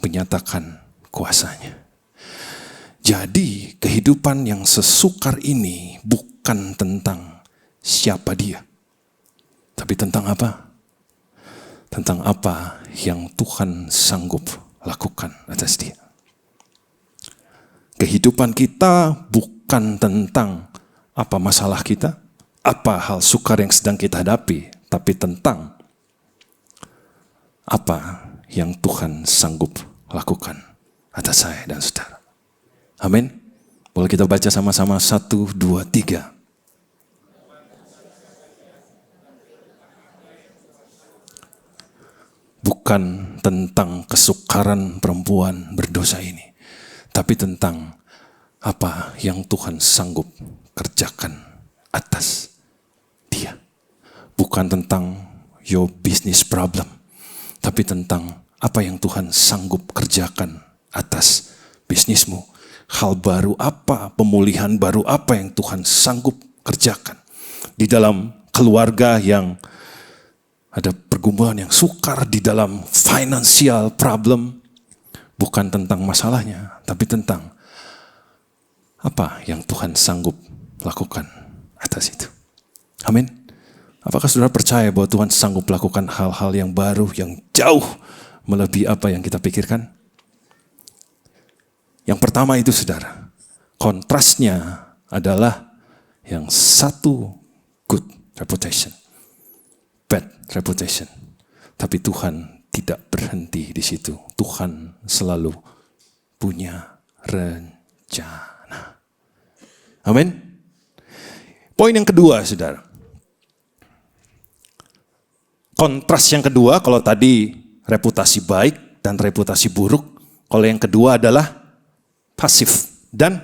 S5: menyatakan kuasanya. Jadi kehidupan yang sesukar ini bukan tentang siapa dia, tapi tentang apa? Tentang apa yang Tuhan sanggup lakukan atas dia. Kehidupan kita bukan tentang apa masalah kita, apa hal sukar yang sedang kita hadapi, tapi tentang apa yang Tuhan sanggup lakukan atas saya dan saudara. Amin. Boleh kita baca sama-sama 1, 2, 3. bukan tentang kesukaran perempuan berdosa ini, tapi tentang apa yang Tuhan sanggup kerjakan atas dia. Bukan tentang your business problem, tapi tentang apa yang Tuhan sanggup kerjakan atas bisnismu. Hal baru apa, pemulihan baru apa yang Tuhan sanggup kerjakan. Di dalam keluarga yang ada pergumulan yang sukar, di dalam financial problem, bukan tentang masalahnya, tapi tentang apa yang Tuhan sanggup lakukan atas itu. Amin. Apakah saudara percaya bahwa Tuhan sanggup lakukan hal-hal yang baru, yang jauh melebihi apa yang kita pikirkan? Yang pertama itu saudara, kontrasnya adalah yang satu good reputation, bad reputation. Tapi Tuhan tidak berhenti di situ. Tuhan selalu punya rencana. Amin. Poin yang kedua saudara. Kontras yang kedua, kalau tadi reputasi baik dan reputasi buruk, kalau yang kedua adalah pasif dan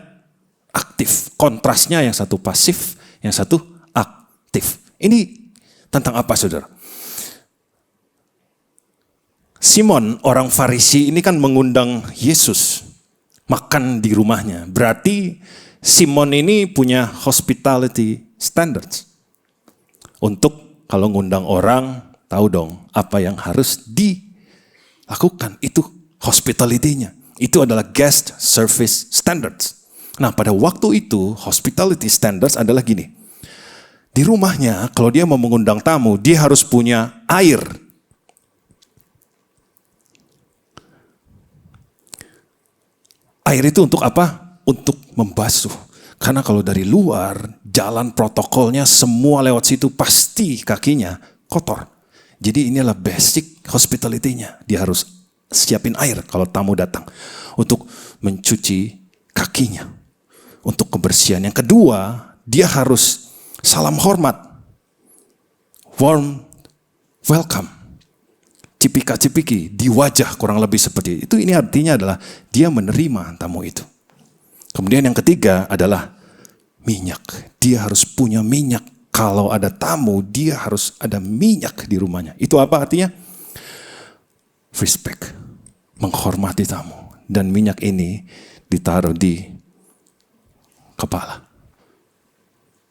S5: aktif. Kontrasnya yang satu pasif, yang satu aktif. Ini tentang apa saudara? Simon orang Farisi ini kan mengundang Yesus makan di rumahnya. Berarti Simon ini punya hospitality standards. Untuk kalau ngundang orang, tahu dong apa yang harus dilakukan. Itu hospitality-nya. Itu adalah guest service standards. Nah pada waktu itu hospitality standards adalah gini. Di rumahnya kalau dia mau mengundang tamu, dia harus punya air. Air itu untuk apa? Untuk membasuh. Karena kalau dari luar, jalan protokolnya semua lewat situ pasti kakinya kotor. Jadi inilah basic hospitality-nya. Dia harus siapin air kalau tamu datang. Untuk mencuci kakinya. Untuk kebersihan. Yang kedua, dia harus salam hormat. Warm welcome. Cipika-cipiki di wajah kurang lebih seperti itu. Ini artinya adalah dia menerima tamu itu. Kemudian yang ketiga adalah minyak. Dia harus punya minyak. Kalau ada tamu, dia harus ada minyak di rumahnya. Itu apa artinya? Respect. Menghormati tamu. Dan minyak ini ditaruh di kepala.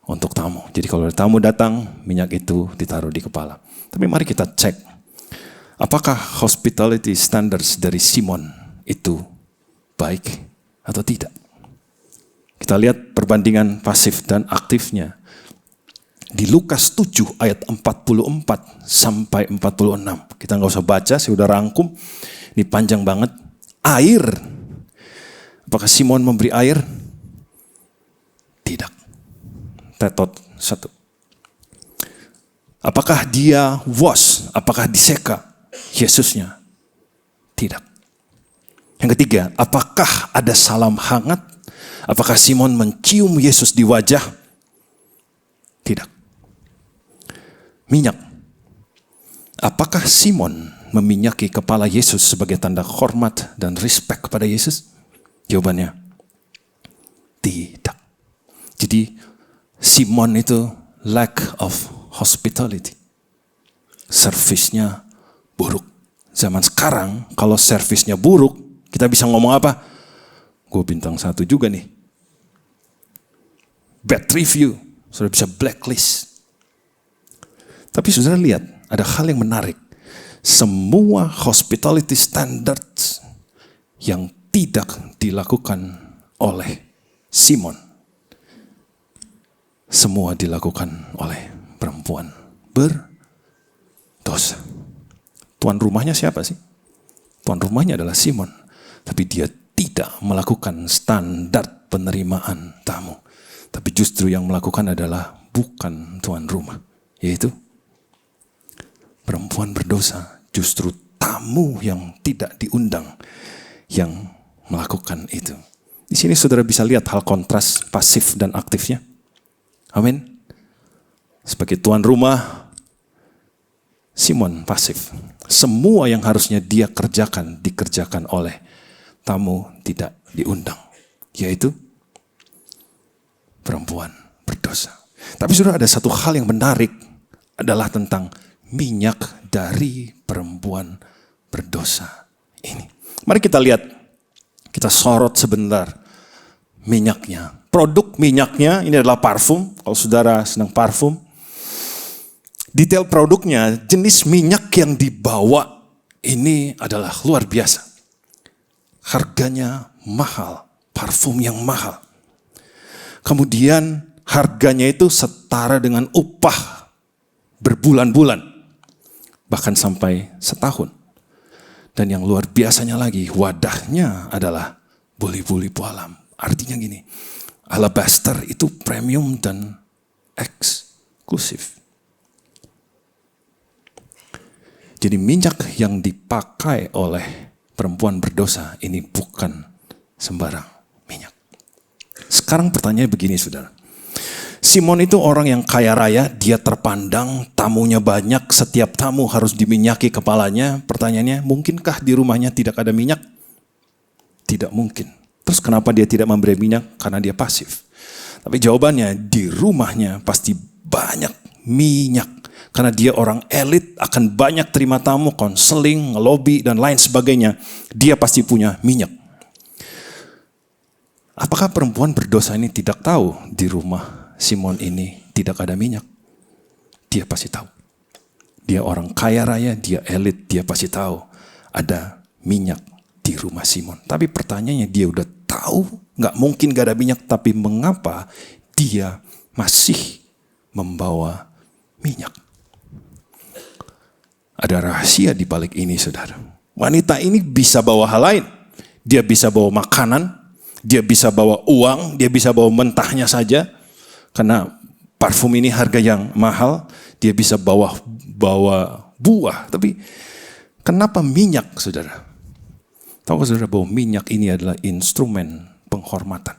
S5: Untuk tamu. Jadi kalau ada tamu datang, minyak itu ditaruh di kepala. Tapi mari kita cek. Apakah hospitality standards dari Simon itu baik atau tidak? Kita lihat perbandingan pasif dan aktifnya. Di Lukas 7 ayat 44 sampai 46. Kita nggak usah baca, saya udah rangkum. Ini panjang banget. Air. Apakah Simon memberi air? Tidak. Tetot 1. Apakah dia wash? Apakah diseka Yesusnya? Tidak. Yang ketiga, apakah ada salam hangat? Apakah Simon mencium Yesus di wajah? Tidak. Minyak. Apakah Simon meminyaki kepala Yesus sebagai tanda hormat dan respect kepada Yesus? Jawabannya, tidak. Jadi Simon itu lack of hospitality. Servisnya buruk. Zaman sekarang kalau servisnya buruk, kita bisa ngomong apa? Gue bintang 1 juga nih. Bad review. Sudah bisa blacklist. Tapi saudara lihat, ada hal yang menarik. Semua hospitality standards yang tidak dilakukan oleh Simon, semua dilakukan oleh perempuan berdosa. Tuan rumahnya siapa sih? Tuan rumahnya adalah Simon. Tapi dia tidak melakukan standar penerimaan tamu. Tapi justru yang melakukan adalah bukan tuan rumah. Yaitu perempuan berdosa. Justru tamu yang tidak diundang yang melakukan itu. Di sini saudara bisa lihat hal kontras pasif dan aktifnya. Amin. Sebagai tuan rumah, Simon pasif. Semua yang harusnya dia kerjakan, dikerjakan oleh tamu tidak diundang. Yaitu perempuan berdosa. Tapi sudah ada satu hal yang menarik adalah tentang minyak dari perempuan berdosa ini. Mari kita lihat, kita sorot sebentar minyaknya. Produk minyaknya ini adalah parfum. Kalau saudara senang parfum, detail produknya, jenis minyak yang dibawa ini adalah luar biasa. Harganya mahal, parfum yang mahal. Kemudian harganya itu setara dengan upah berbulan-bulan, bahkan sampai setahun. Dan yang luar biasanya lagi, wadahnya adalah buli-buli pualam. Artinya gini, alabaster itu premium dan eksklusif. Jadi minyak yang dipakai oleh perempuan berdosa ini bukan sembarang minyak. Sekarang pertanyaannya begini, saudara. Simon itu orang yang kaya raya, dia terpandang, tamunya banyak, setiap tamu harus diminyaki kepalanya. Pertanyaannya, mungkinkah di rumahnya tidak ada minyak? Tidak mungkin. Terus kenapa dia tidak memberi minyak? Karena dia pasif. Tapi jawabannya, di rumahnya pasti banyak minyak. Karena dia orang elit, akan banyak terima tamu, konseling, ngelobi, dan lain sebagainya. Dia pasti punya minyak. Apakah perempuan berdosa ini tidak tahu di rumah Simon ini tidak ada minyak? Dia pasti tahu. Dia orang kaya raya, dia elit, dia pasti tahu ada minyak di rumah Simon. Tapi pertanyaannya, dia udah tahu gak mungkin gak ada minyak, tapi mengapa dia masih membawa minyak? Ada rahasia di balik ini, saudara. Wanita ini bisa bawa hal lain. Dia bisa bawa makanan, dia bisa bawa uang, dia bisa bawa mentahnya saja. Karena parfum ini harga yang mahal, dia bisa bawa buah. Tapi kenapa minyak, saudara? Tahu saudara bahwa minyak ini adalah instrumen penghormatan.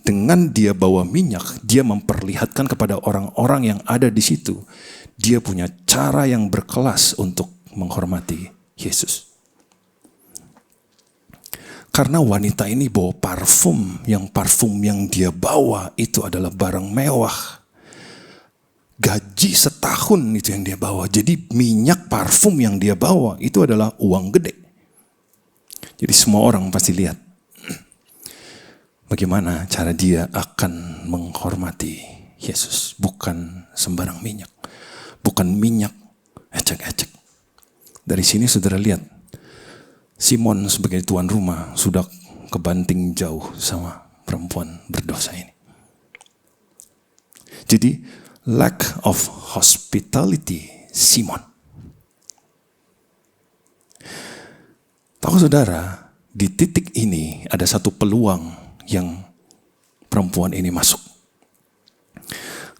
S5: Dengan dia bawa minyak, dia memperlihatkan kepada orang-orang yang ada di situ, dia punya cara yang berkelas untuk menghormati Yesus. Karena wanita ini bawa parfum yang dia bawa itu adalah barang mewah. Gaji setahun itu yang dia bawa. Jadi minyak parfum yang dia bawa itu adalah uang gede. Jadi semua orang pasti lihat bagaimana cara dia akan menghormati Yesus. Bukan sembarang minyak. Bukan minyak ecek-ecek. Dari sini saudara lihat, Simon sebagai tuan rumah sudah kebanting jauh sama perempuan berdosa ini. Jadi lack of hospitality Simon. Tahu saudara, di titik ini ada satu peluang yang perempuan ini masuk.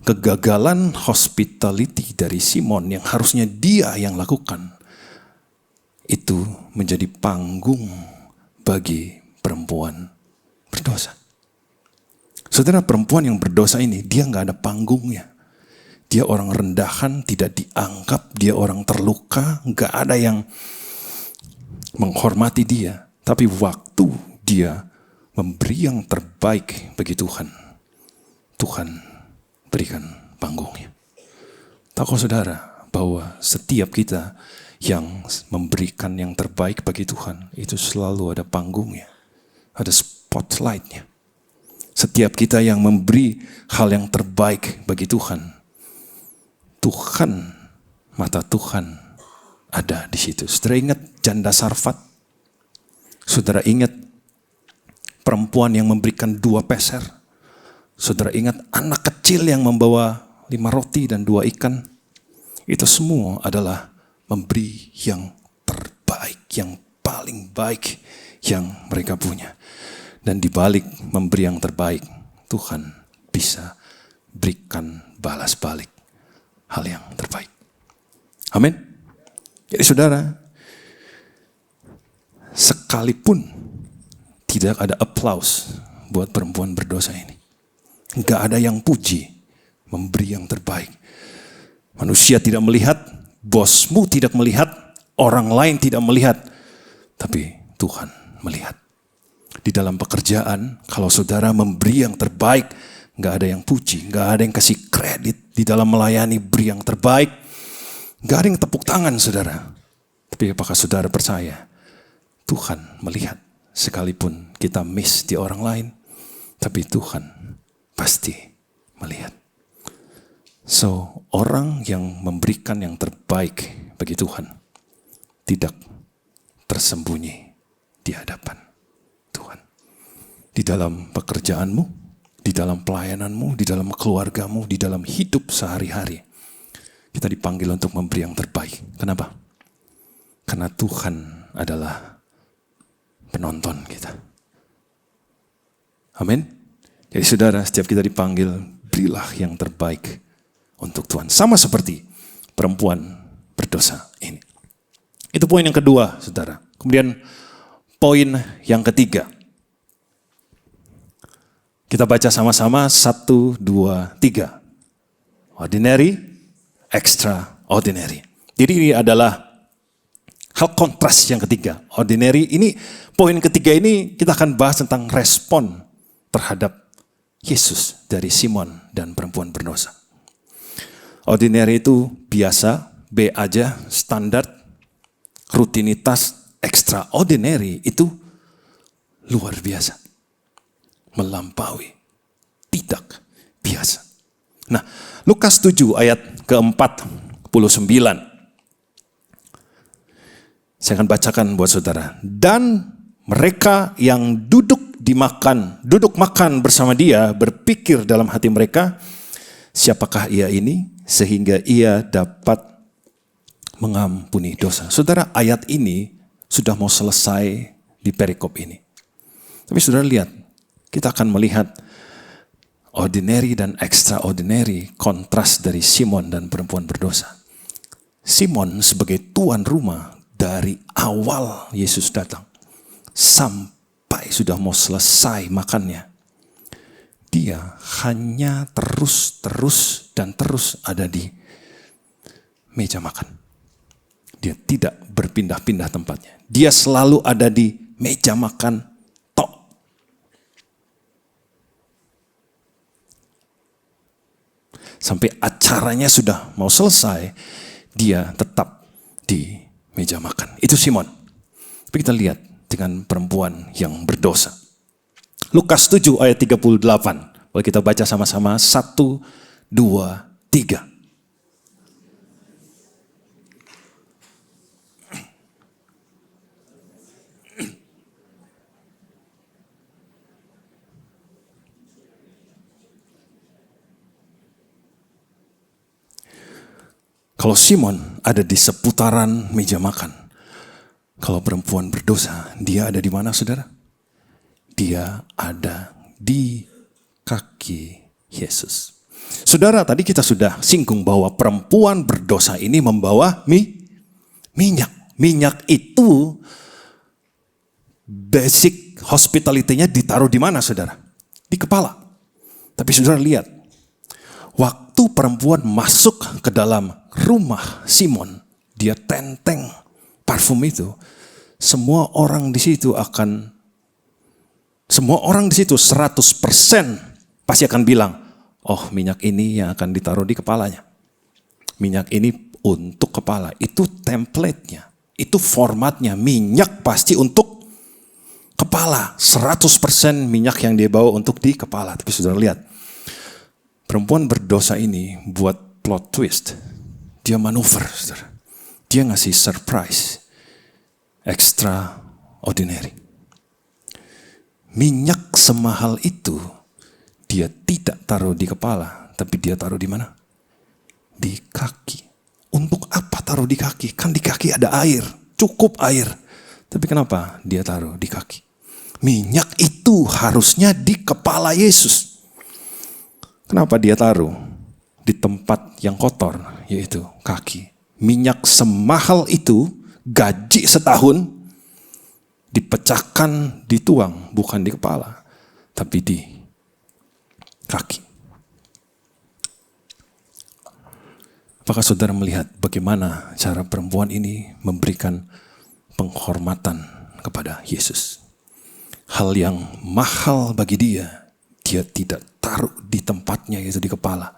S5: Kegagalan hospitality dari Simon yang harusnya dia yang lakukan, itu menjadi panggung bagi perempuan berdosa. Saudara, perempuan yang berdosa ini, dia gak ada panggungnya. Dia orang rendahan, tidak dianggap, dia orang terluka, gak ada yang menghormati dia. Tapi waktu dia memberi yang terbaik bagi Tuhan, Tuhan berikan panggungnya. Tahu saudara bahwa setiap kita yang memberikan yang terbaik bagi Tuhan, itu selalu ada panggungnya, ada spotlightnya. Setiap kita yang memberi hal yang terbaik bagi Tuhan, mata Tuhan ada di situ. Saudara ingat janda Sarfat? Saudara ingat perempuan yang memberikan 2 peser? Saudara ingat anak kecil yang membawa 5 roti dan 2 ikan? Itu semua adalah memberi yang terbaik, yang paling baik yang mereka punya. Dan di balik memberi yang terbaik, Tuhan bisa berikan balas balik hal yang terbaik. Amin. Jadi saudara, sekalipun tidak ada aplaus buat perempuan berdosa ini, nggak ada yang puji, memberi yang terbaik. Manusia tidak melihat, bosmu tidak melihat, orang lain tidak melihat, tapi Tuhan melihat. Di dalam pekerjaan, kalau saudara memberi yang terbaik, gak ada yang puji, gak ada yang kasih kredit. Di dalam melayani, beri yang terbaik, gak ada yang tepuk tangan saudara. Tapi apakah saudara percaya, Tuhan melihat, sekalipun kita miss di orang lain, tapi Tuhan pasti melihat. So, orang yang memberikan yang terbaik bagi Tuhan tidak tersembunyi di hadapan Tuhan. Di dalam pekerjaanmu, di dalam pelayananmu, di dalam keluargamu, di dalam hidup sehari-hari, kita dipanggil untuk memberi yang terbaik. Kenapa? Karena Tuhan adalah penonton kita. Amin. Jadi saudara, setiap kita dipanggil, berilah yang terbaik untuk Tuhan. Sama seperti perempuan berdosa ini. Itu poin yang kedua, saudara. Kemudian poin yang ketiga. Kita baca sama-sama 1, 2, 3. Ordinary, extraordinary. Jadi ini adalah hal kontras yang ketiga. Ordinary ini, poin ketiga ini kita akan bahas tentang respon terhadap Yesus dari Simon dan perempuan berdosa. Ordinary itu biasa, B aja, standar, rutinitas. Extraordinary itu luar biasa, melampaui, tidak biasa. Nah, Lukas 7 ayat ke-49. Saya akan bacakan buat saudara. Dan mereka yang duduk makan bersama dia berpikir dalam hati mereka, siapakah ia ini sehingga ia dapat mengampuni dosa. Saudara, ayat ini sudah mau selesai di perikop ini. Tapi saudara lihat, kita akan melihat ordinary dan extraordinary, kontras dari Simon dan perempuan berdosa. Simon sebagai tuan rumah dari awal Yesus datang sampai sudah mau selesai makannya, dia hanya terus ada di meja makan. Dia tidak berpindah-pindah tempatnya. Dia selalu ada di meja makan tok. Sampai acaranya sudah mau selesai, dia tetap di meja makan. Itu Simon. Tapi kita lihat dengan perempuan yang berdosa. Lukas 7 ayat 38. Boleh kita baca sama-sama. 1, 2, 3. Kalau Simon ada di seputaran meja makan. Kalau perempuan berdosa, dia ada di mana saudara? Dia ada di kaki Yesus. Saudara, tadi kita sudah singgung bahwa perempuan berdosa ini membawa minyak. Minyak itu basic hospitality-nya ditaruh di mana saudara? Di kepala. Tapi saudara lihat, waktu perempuan masuk ke dalam rumah Simon, dia tenteng parfum itu. Semua orang di situ 100% pasti akan bilang, oh minyak ini yang akan ditaruh di kepalanya. Minyak ini untuk kepala. Itu template-nya, itu formatnya. Minyak pasti untuk kepala. 100% minyak yang dia bawa untuk di kepala. Tapi saudara lihat, perempuan berdosa ini buat plot twist. Dia manuver, saudara. Dia ngasih surprise. Extraordinary. Minyak semahal itu, dia tidak taruh di kepala. Tapi dia taruh di mana? Di kaki. Untuk apa taruh di kaki? Kan di kaki ada air. Cukup air. Tapi kenapa dia taruh di kaki? Minyak itu harusnya di kepala Yesus. Kenapa dia taruh di tempat yang kotor, yaitu kaki? Minyak semahal itu, gaji setahun, dipecahkan, dituang, bukan di kepala, tapi di kaki. Apakah saudara melihat bagaimana cara perempuan ini memberikan penghormatan kepada Yesus? Hal yang mahal bagi dia, dia tidak taruh di tempatnya, yaitu di kepala.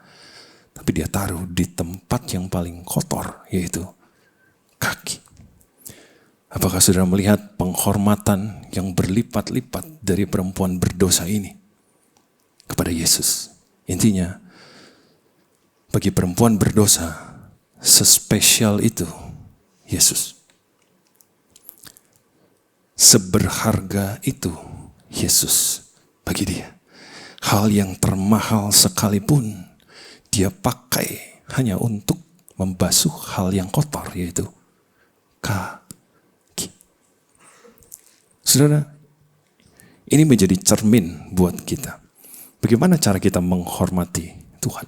S5: Tapi dia taruh di tempat yang paling kotor, yaitu kaki. Apakah saudara melihat penghormatan yang berlipat-lipat dari perempuan berdosa ini kepada Yesus? Intinya, bagi perempuan berdosa, sespesial itu Yesus. Seberharga itu Yesus bagi dia. Hal yang termahal sekalipun dia pakai hanya untuk membasuh hal yang kotor, yaitu kaki. Saudara, ini menjadi cermin buat kita. Bagaimana cara kita menghormati Tuhan?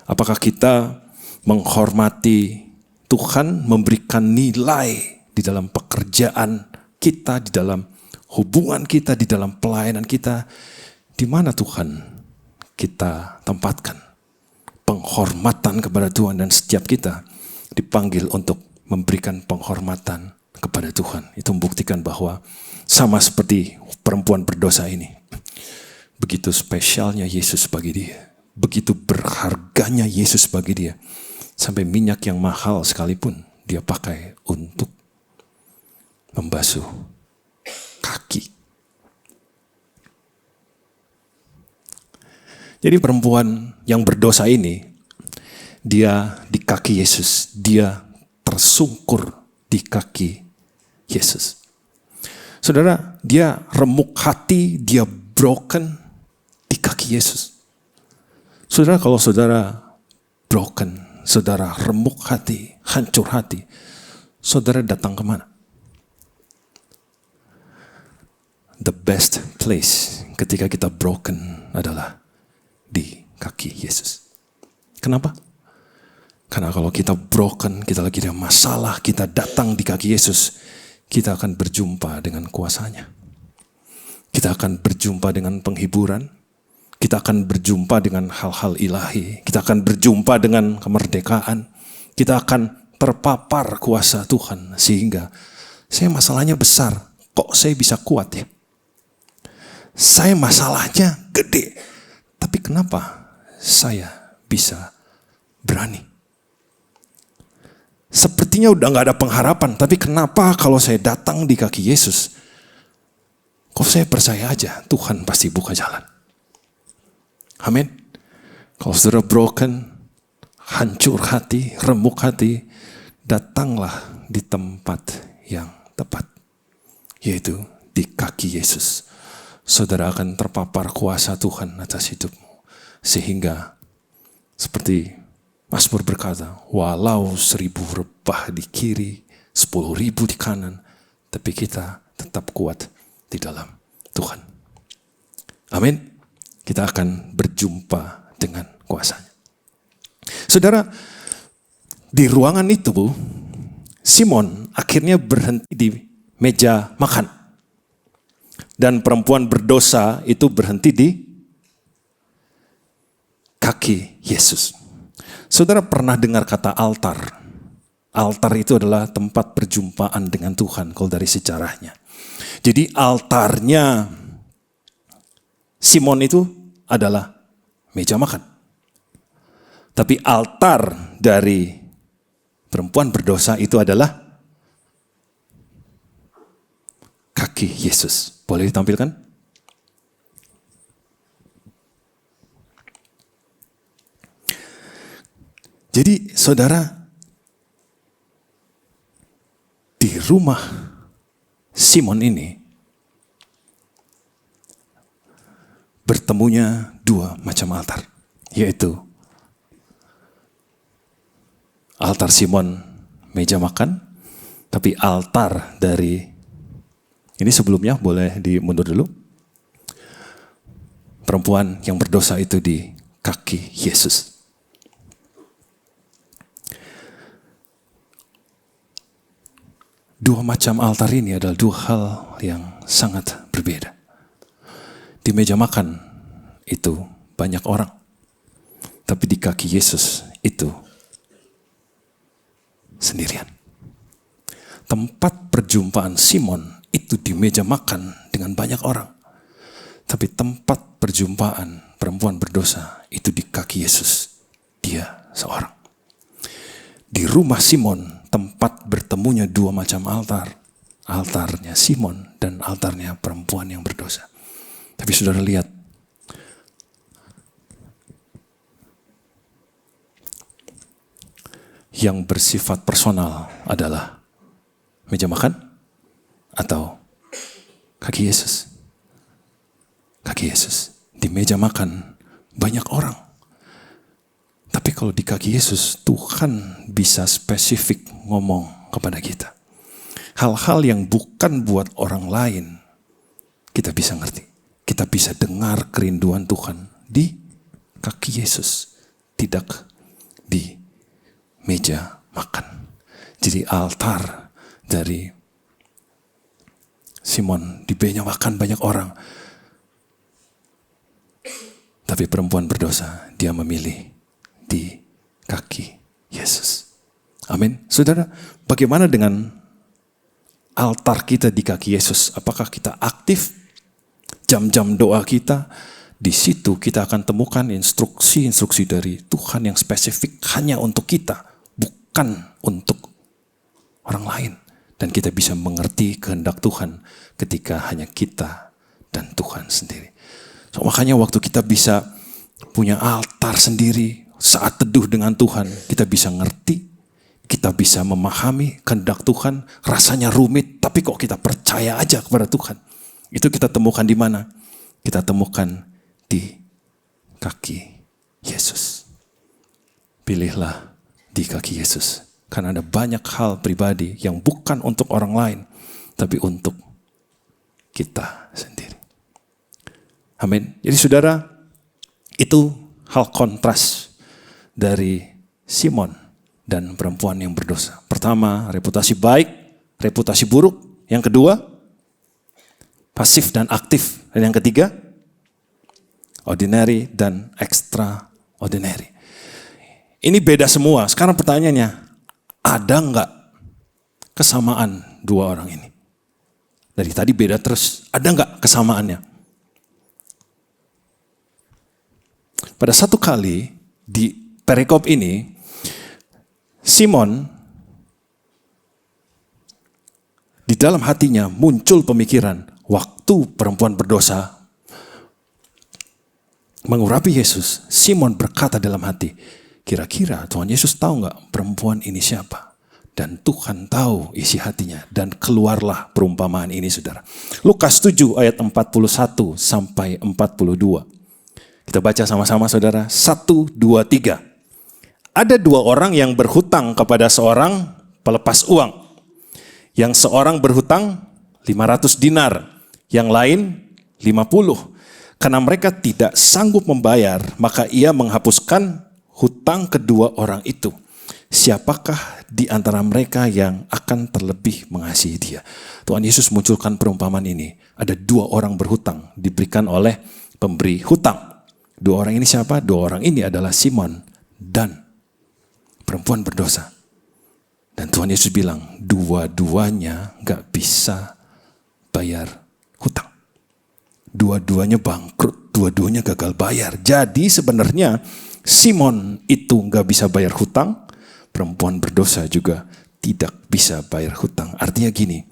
S5: Apakah kita menghormati Tuhan, memberikan nilai di dalam pekerjaan kita, di dalam hubungan kita, di dalam pelayanan kita? Di mana Tuhan kita tempatkan penghormatan kepada Tuhan, dan setiap kita dipanggil untuk memberikan penghormatan kepada Tuhan. Itu membuktikan bahwa sama seperti perempuan berdosa ini, begitu spesialnya Yesus bagi dia. Begitu berharganya Yesus bagi dia. Sampai minyak yang mahal sekalipun dia pakai untuk membasuh kaki. Jadi perempuan yang berdosa ini, dia di kaki Yesus. Dia tersungkur di kaki Yesus. Saudara, dia remuk hati, dia broken di kaki Yesus. Saudara, kalau saudara broken, saudara remuk hati, hancur hati, saudara datang kemana? The best place ketika kita broken adalah di kaki Yesus. Kenapa? Karena kalau kita broken, kita lagi ada masalah, kita datang di kaki Yesus, kita akan berjumpa dengan kuasanya. Kita akan berjumpa dengan penghiburan. Kita akan berjumpa dengan hal-hal ilahi. Kita akan berjumpa dengan kemerdekaan. Kita akan terpapar kuasa Tuhan. Sehingga saya masalahnya besar. Kok saya bisa kuat ya? Saya masalahnya gede. Tapi kenapa saya bisa berani? Sepertinya udah gak ada pengharapan. Tapi kenapa kalau saya datang di kaki Yesus, kok saya percaya aja Tuhan pasti buka jalan. Amin. Kalau saudara broken, hancur hati, remuk hati, datanglah di tempat yang tepat, yaitu di kaki Yesus. Saudara akan terpapar kuasa Tuhan atas hidupmu. Sehingga seperti Mazmur berkata, walau 1000 rebah di kiri, 10.000 di kanan, tapi kita tetap kuat di dalam Tuhan. Amin. Kita akan berjumpa dengan kuasanya. Saudara, di ruangan itu, Simon akhirnya berhenti di meja makan. Dan perempuan berdosa itu berhenti di kaki Yesus. Saudara pernah dengar kata altar? Altar itu adalah tempat perjumpaan dengan Tuhan kalau dari sejarahnya. Jadi altarnya Simon itu adalah meja makan. Tapi altar dari perempuan berdosa itu adalah kaki Yesus. Boleh ditampilkan? Jadi saudara, di rumah Simon ini bertemunya dua macam altar, yaitu altar Simon meja makan, tapi altar dari ini sebelumnya boleh dimundur dulu. Perempuan yang berdosa itu di kaki Yesus. Dua macam altar ini adalah dua hal yang sangat berbeda. Di meja makan itu banyak orang, tapi di kaki Yesus itu sendirian. Tempat perjumpaan Simon itu di meja makan dengan banyak orang. Tapi tempat perjumpaan perempuan berdosa itu di kaki Yesus. Dia seorang. Di rumah Simon tempat bertemunya dua macam altar. Altarnya Simon dan altarnya perempuan yang berdosa. Tapi saudara lihat, yang bersifat personal adalah meja makan atau kaki Yesus. Kaki Yesus. Di meja makan banyak orang. Tapi kalau di kaki Yesus, Tuhan bisa spesifik ngomong kepada kita. Hal-hal yang bukan buat orang lain, kita bisa ngerti. Kita bisa dengar kerinduan Tuhan di kaki Yesus. Tidak di meja makan. Jadi altar dari Simon di meja makan banyak orang. Tapi perempuan berdosa, dia memilih di kaki Yesus. Amin. Saudara, bagaimana dengan altar kita di kaki Yesus? Apakah kita aktif? Jam-jam doa kita, di situ kita akan temukan instruksi-instruksi dari Tuhan yang spesifik hanya untuk kita, bukan untuk orang lain. Dan kita bisa mengerti kehendak Tuhan ketika hanya kita dan Tuhan sendiri. So, makanya waktu kita bisa punya altar sendiri saat teduh dengan Tuhan, kita bisa ngerti, kita bisa memahami kehendak Tuhan. Rasanya rumit, tapi kok kita percaya aja kepada Tuhan. Itu kita temukan di mana? Kita temukan di kaki Yesus. Pilihlah di kaki Yesus. Karena ada banyak hal pribadi yang bukan untuk orang lain, tapi untuk kita sendiri. Amin. Jadi saudara, itu hal kontras dari Simon dan perempuan yang berdosa. Pertama, reputasi baik, reputasi buruk. Yang kedua, pasif dan aktif. Dan yang ketiga, ordinary dan extraordinary. Ini beda semua. Sekarang pertanyaannya, ada nggak kesamaan dua orang ini? Dari tadi beda terus, ada nggak kesamaannya? Pada satu kali di perikop ini, Simon di dalam hatinya muncul pemikiran, waktu perempuan berdosa mengurapi Yesus, Simon berkata dalam hati, kira-kira Tuhan Yesus tahu nggak perempuan ini siapa? Dan Tuhan tahu isi hatinya. Dan keluarlah perumpamaan ini, saudara. Lukas 7 ayat 41 sampai 42. Kita baca sama-sama, saudara. 1, 2, 3. Ada dua orang yang berhutang kepada seorang pelepas uang. Yang seorang berhutang 500 dinar. Yang lain 50. Karena mereka tidak sanggup membayar, maka ia menghapuskan hutang kedua orang itu. Siapakah di antara mereka yang akan terlebih mengasihi dia? Tuhan Yesus munculkan perumpamaan ini. Ada dua orang berhutang diberikan oleh pemberi hutang. Dua orang ini siapa? Dua orang ini adalah Simon dan perempuan berdosa. Dan Tuhan Yesus bilang, dua-duanya gak bisa bayar hutang. Dua-duanya bangkrut, dua-duanya gagal bayar. Jadi sebenarnya Simon itu gak bisa bayar hutang, perempuan berdosa juga tidak bisa bayar hutang. Artinya gini,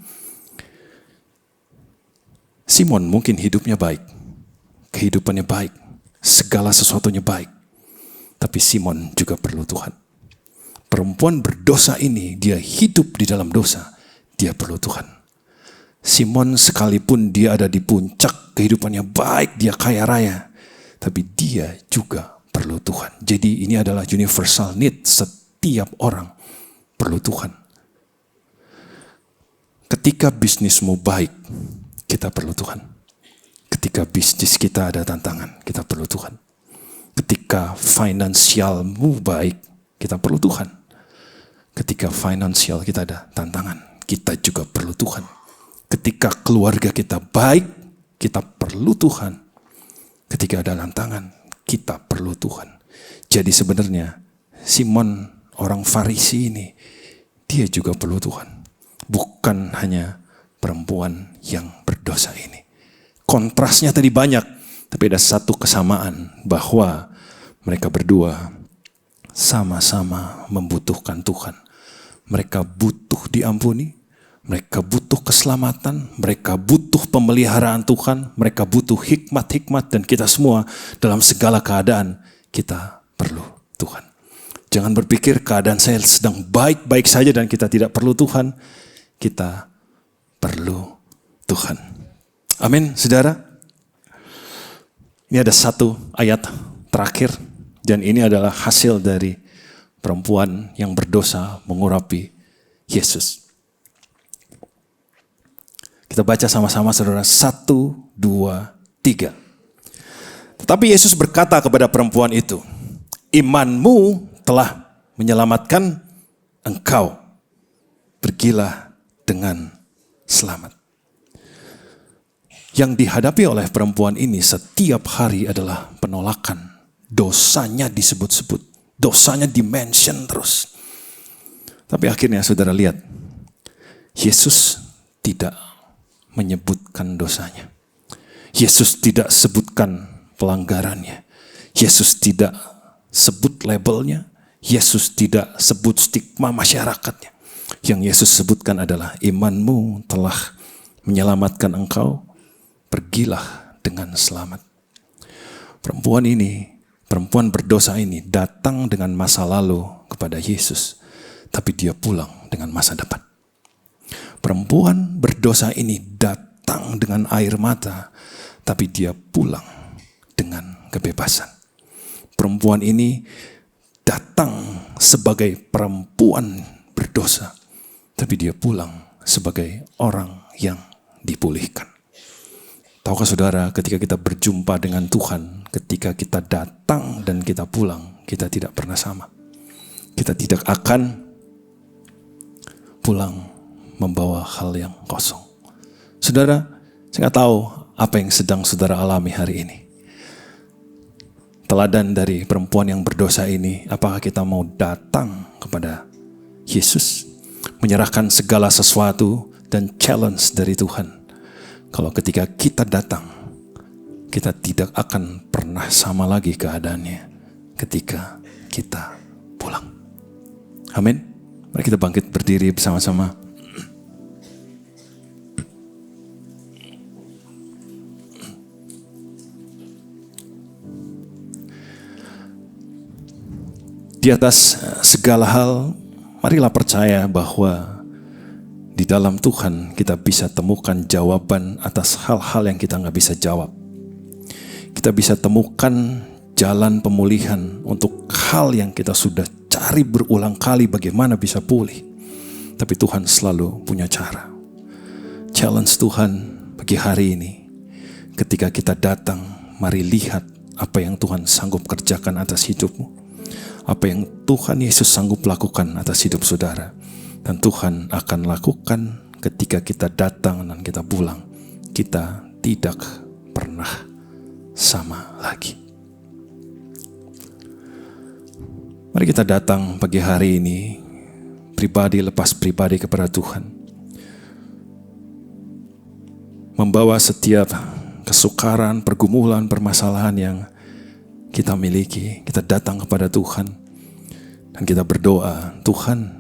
S5: Simon mungkin hidupnya baik, kehidupannya baik, segala sesuatunya baik. Tapi Simon juga perlu Tuhan. Perempuan berdosa ini, dia hidup di dalam dosa, dia perlu Tuhan. Simon sekalipun dia ada di puncak kehidupannya baik, dia kaya raya, tapi dia juga perlu Tuhan. Jadi ini adalah universal need, setiap orang perlu Tuhan. Ketika bisnismu baik, kita perlu Tuhan. Ketika bisnis kita ada tantangan, kita perlu Tuhan. Ketika finansialmu baik, kita perlu Tuhan. Ketika finansial kita ada tantangan, kita juga perlu Tuhan. Ketika keluarga kita baik, kita perlu Tuhan. Ketika ada tantangan, kita perlu Tuhan. Jadi sebenarnya Simon orang Farisi ini, dia juga perlu Tuhan. Bukan hanya perempuan yang berdosa ini. Kontrasnya tadi banyak, tapi ada satu kesamaan bahwa mereka berdua sama-sama membutuhkan Tuhan. Mereka butuh diampuni, mereka butuh keselamatan, mereka butuh pemeliharaan Tuhan, mereka butuh hikmat-hikmat, dan kita semua dalam segala keadaan kita perlu Tuhan. Jangan berpikir keadaan saya sedang baik-baik saja dan kita tidak perlu Tuhan. Kita perlu Tuhan. Amin, saudara. Ini ada satu ayat terakhir, dan ini adalah hasil dari perempuan yang berdosa mengurapi Yesus. Kita baca sama-sama, saudara. 1, 2, 3. Tetapi Yesus berkata kepada perempuan itu, imanmu telah menyelamatkan engkau. Pergilah dengan selamat. Yang dihadapi oleh perempuan ini setiap hari adalah penolakan. Dosanya disebut-sebut. Dosanya dimention terus. Tapi akhirnya saudara lihat, Yesus tidak menyebutkan dosanya. Yesus tidak sebutkan pelanggarannya. Yesus tidak sebut labelnya. Yesus tidak sebut stigma masyarakatnya. Yang Yesus sebutkan adalah imanmu telah menyelamatkan engkau, pergilah dengan selamat. Perempuan berdosa ini datang dengan masa lalu kepada Yesus, tapi dia pulang dengan masa depan. Perempuan berdosa ini datang dengan air mata, tapi dia pulang dengan kebebasan. Perempuan ini datang sebagai perempuan berdosa, tapi dia pulang sebagai orang yang dipulihkan. Tahukah saudara, ketika kita berjumpa dengan Tuhan, ketika kita datang dan kita pulang, kita tidak pernah sama. Kita tidak akan pulang membawa hal yang kosong. Saudara, saya nggak tahu apa yang sedang saudara alami hari ini. Teladan dari perempuan yang berdosa ini, apakah kita mau datang kepada Yesus, menyerahkan segala sesuatu dan challenge dari Tuhan? Kalau ketika kita datang, kita tidak akan pernah sama lagi keadaannya ketika kita pulang. Amin. Mari kita bangkit berdiri bersama-sama. Di atas segala hal, marilah percaya bahwa di dalam Tuhan kita bisa temukan jawaban atas hal-hal yang kita nggak bisa jawab. Kita bisa temukan jalan pemulihan untuk hal yang kita sudah cari berulang kali bagaimana bisa pulih. Tapi Tuhan selalu punya cara. Challenge Tuhan bagi hari ini. Ketika kita datang, mari lihat apa yang Tuhan sanggup kerjakan atas hidupmu. Apa yang Tuhan Yesus sanggup lakukan atas hidup saudara. Dan Tuhan akan lakukan ketika kita datang dan kita pulang. Kita tidak pernah sama lagi. Mari kita datang pagi hari ini, pribadi lepas pribadi kepada Tuhan. Membawa setiap kesukaran, pergumulan, permasalahan yang kita miliki, kita datang kepada Tuhan dan kita berdoa, Tuhan,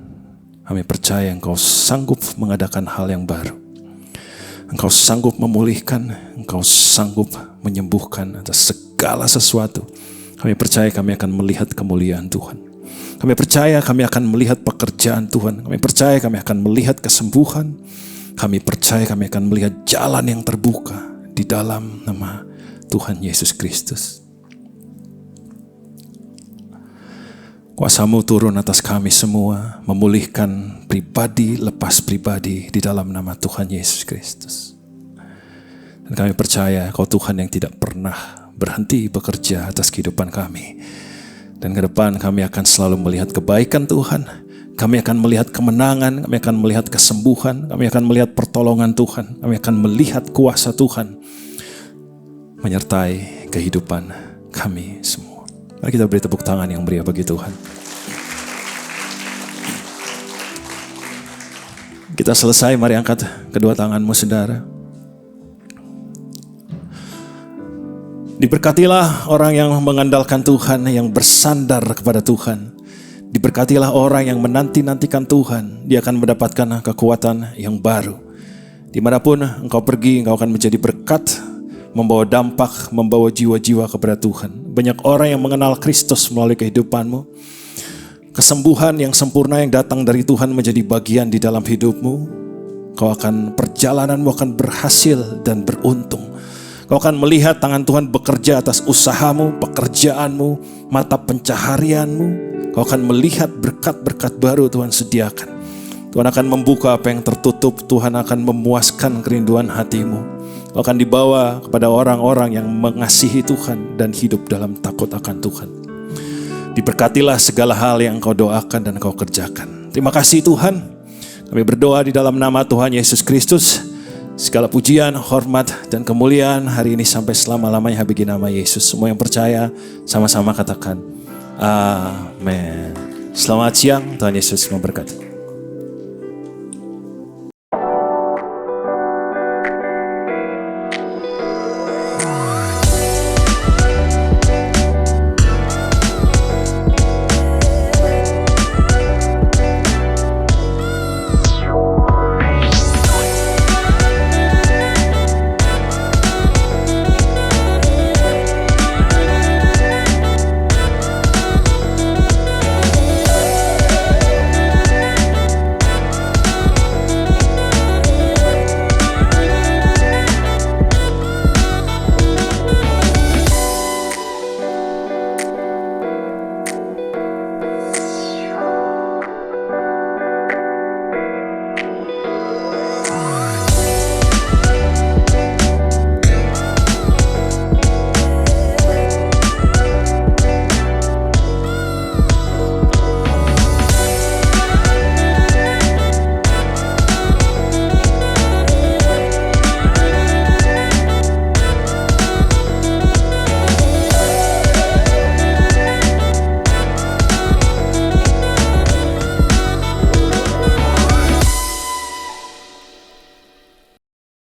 S5: kami percaya Engkau sanggup mengadakan hal yang baru. Engkau sanggup memulihkan, Engkau sanggup menyembuhkan atas segala sesuatu. Kami percaya kami akan melihat kemuliaan Tuhan. Kami percaya kami akan melihat pekerjaan Tuhan. Kami percaya kami akan melihat kesembuhan. Kami percaya kami akan melihat jalan yang terbuka di dalam nama Tuhan Yesus Kristus. Kuasa-Mu turun atas kami semua, memulihkan pribadi lepas pribadi di dalam nama Tuhan Yesus Kristus. Dan kami percaya Kau Tuhan yang tidak pernah berhenti bekerja atas kehidupan kami. Dan ke depan kami akan selalu melihat kebaikan Tuhan. Kami akan melihat kemenangan, kami akan melihat kesembuhan, kami akan melihat pertolongan Tuhan. Kami akan melihat kuasa Tuhan menyertai kehidupan kami semua. Mari kita beri tepuk tangan yang meriah bagi Tuhan. Kita selesai, mari angkat kedua tanganmu saudara. Diberkatilah orang yang mengandalkan Tuhan, yang bersandar kepada Tuhan. Diberkatilah orang yang menanti-nantikan Tuhan, dia akan mendapatkan kekuatan yang baru. Dimanapun engkau pergi, engkau akan menjadi berkat, membawa dampak, membawa jiwa-jiwa kepada Tuhan. Banyak orang yang mengenal Kristus melalui kehidupanmu. Kesembuhan yang sempurna yang datang dari Tuhan menjadi bagian di dalam hidupmu. Perjalananmu akan berhasil dan beruntung. Kau akan melihat tangan Tuhan bekerja atas usahamu, pekerjaanmu, mata pencaharianmu. Kau akan melihat berkat-berkat baru Tuhan sediakan. Tuhan akan membuka apa yang tertutup. Tuhan akan memuaskan kerinduan hatimu. Kau akan dibawa kepada orang-orang yang mengasihi Tuhan dan hidup dalam takut akan Tuhan. Diberkatilah segala hal yang kau doakan dan kau kerjakan. Terima kasih Tuhan. Kami berdoa di dalam nama Tuhan Yesus Kristus. Segala pujian, hormat, dan kemuliaan hari ini sampai selama-lamanya bagi nama Yesus. Semua yang percaya sama-sama katakan amin. Selamat siang, Tuhan Yesus memberkati.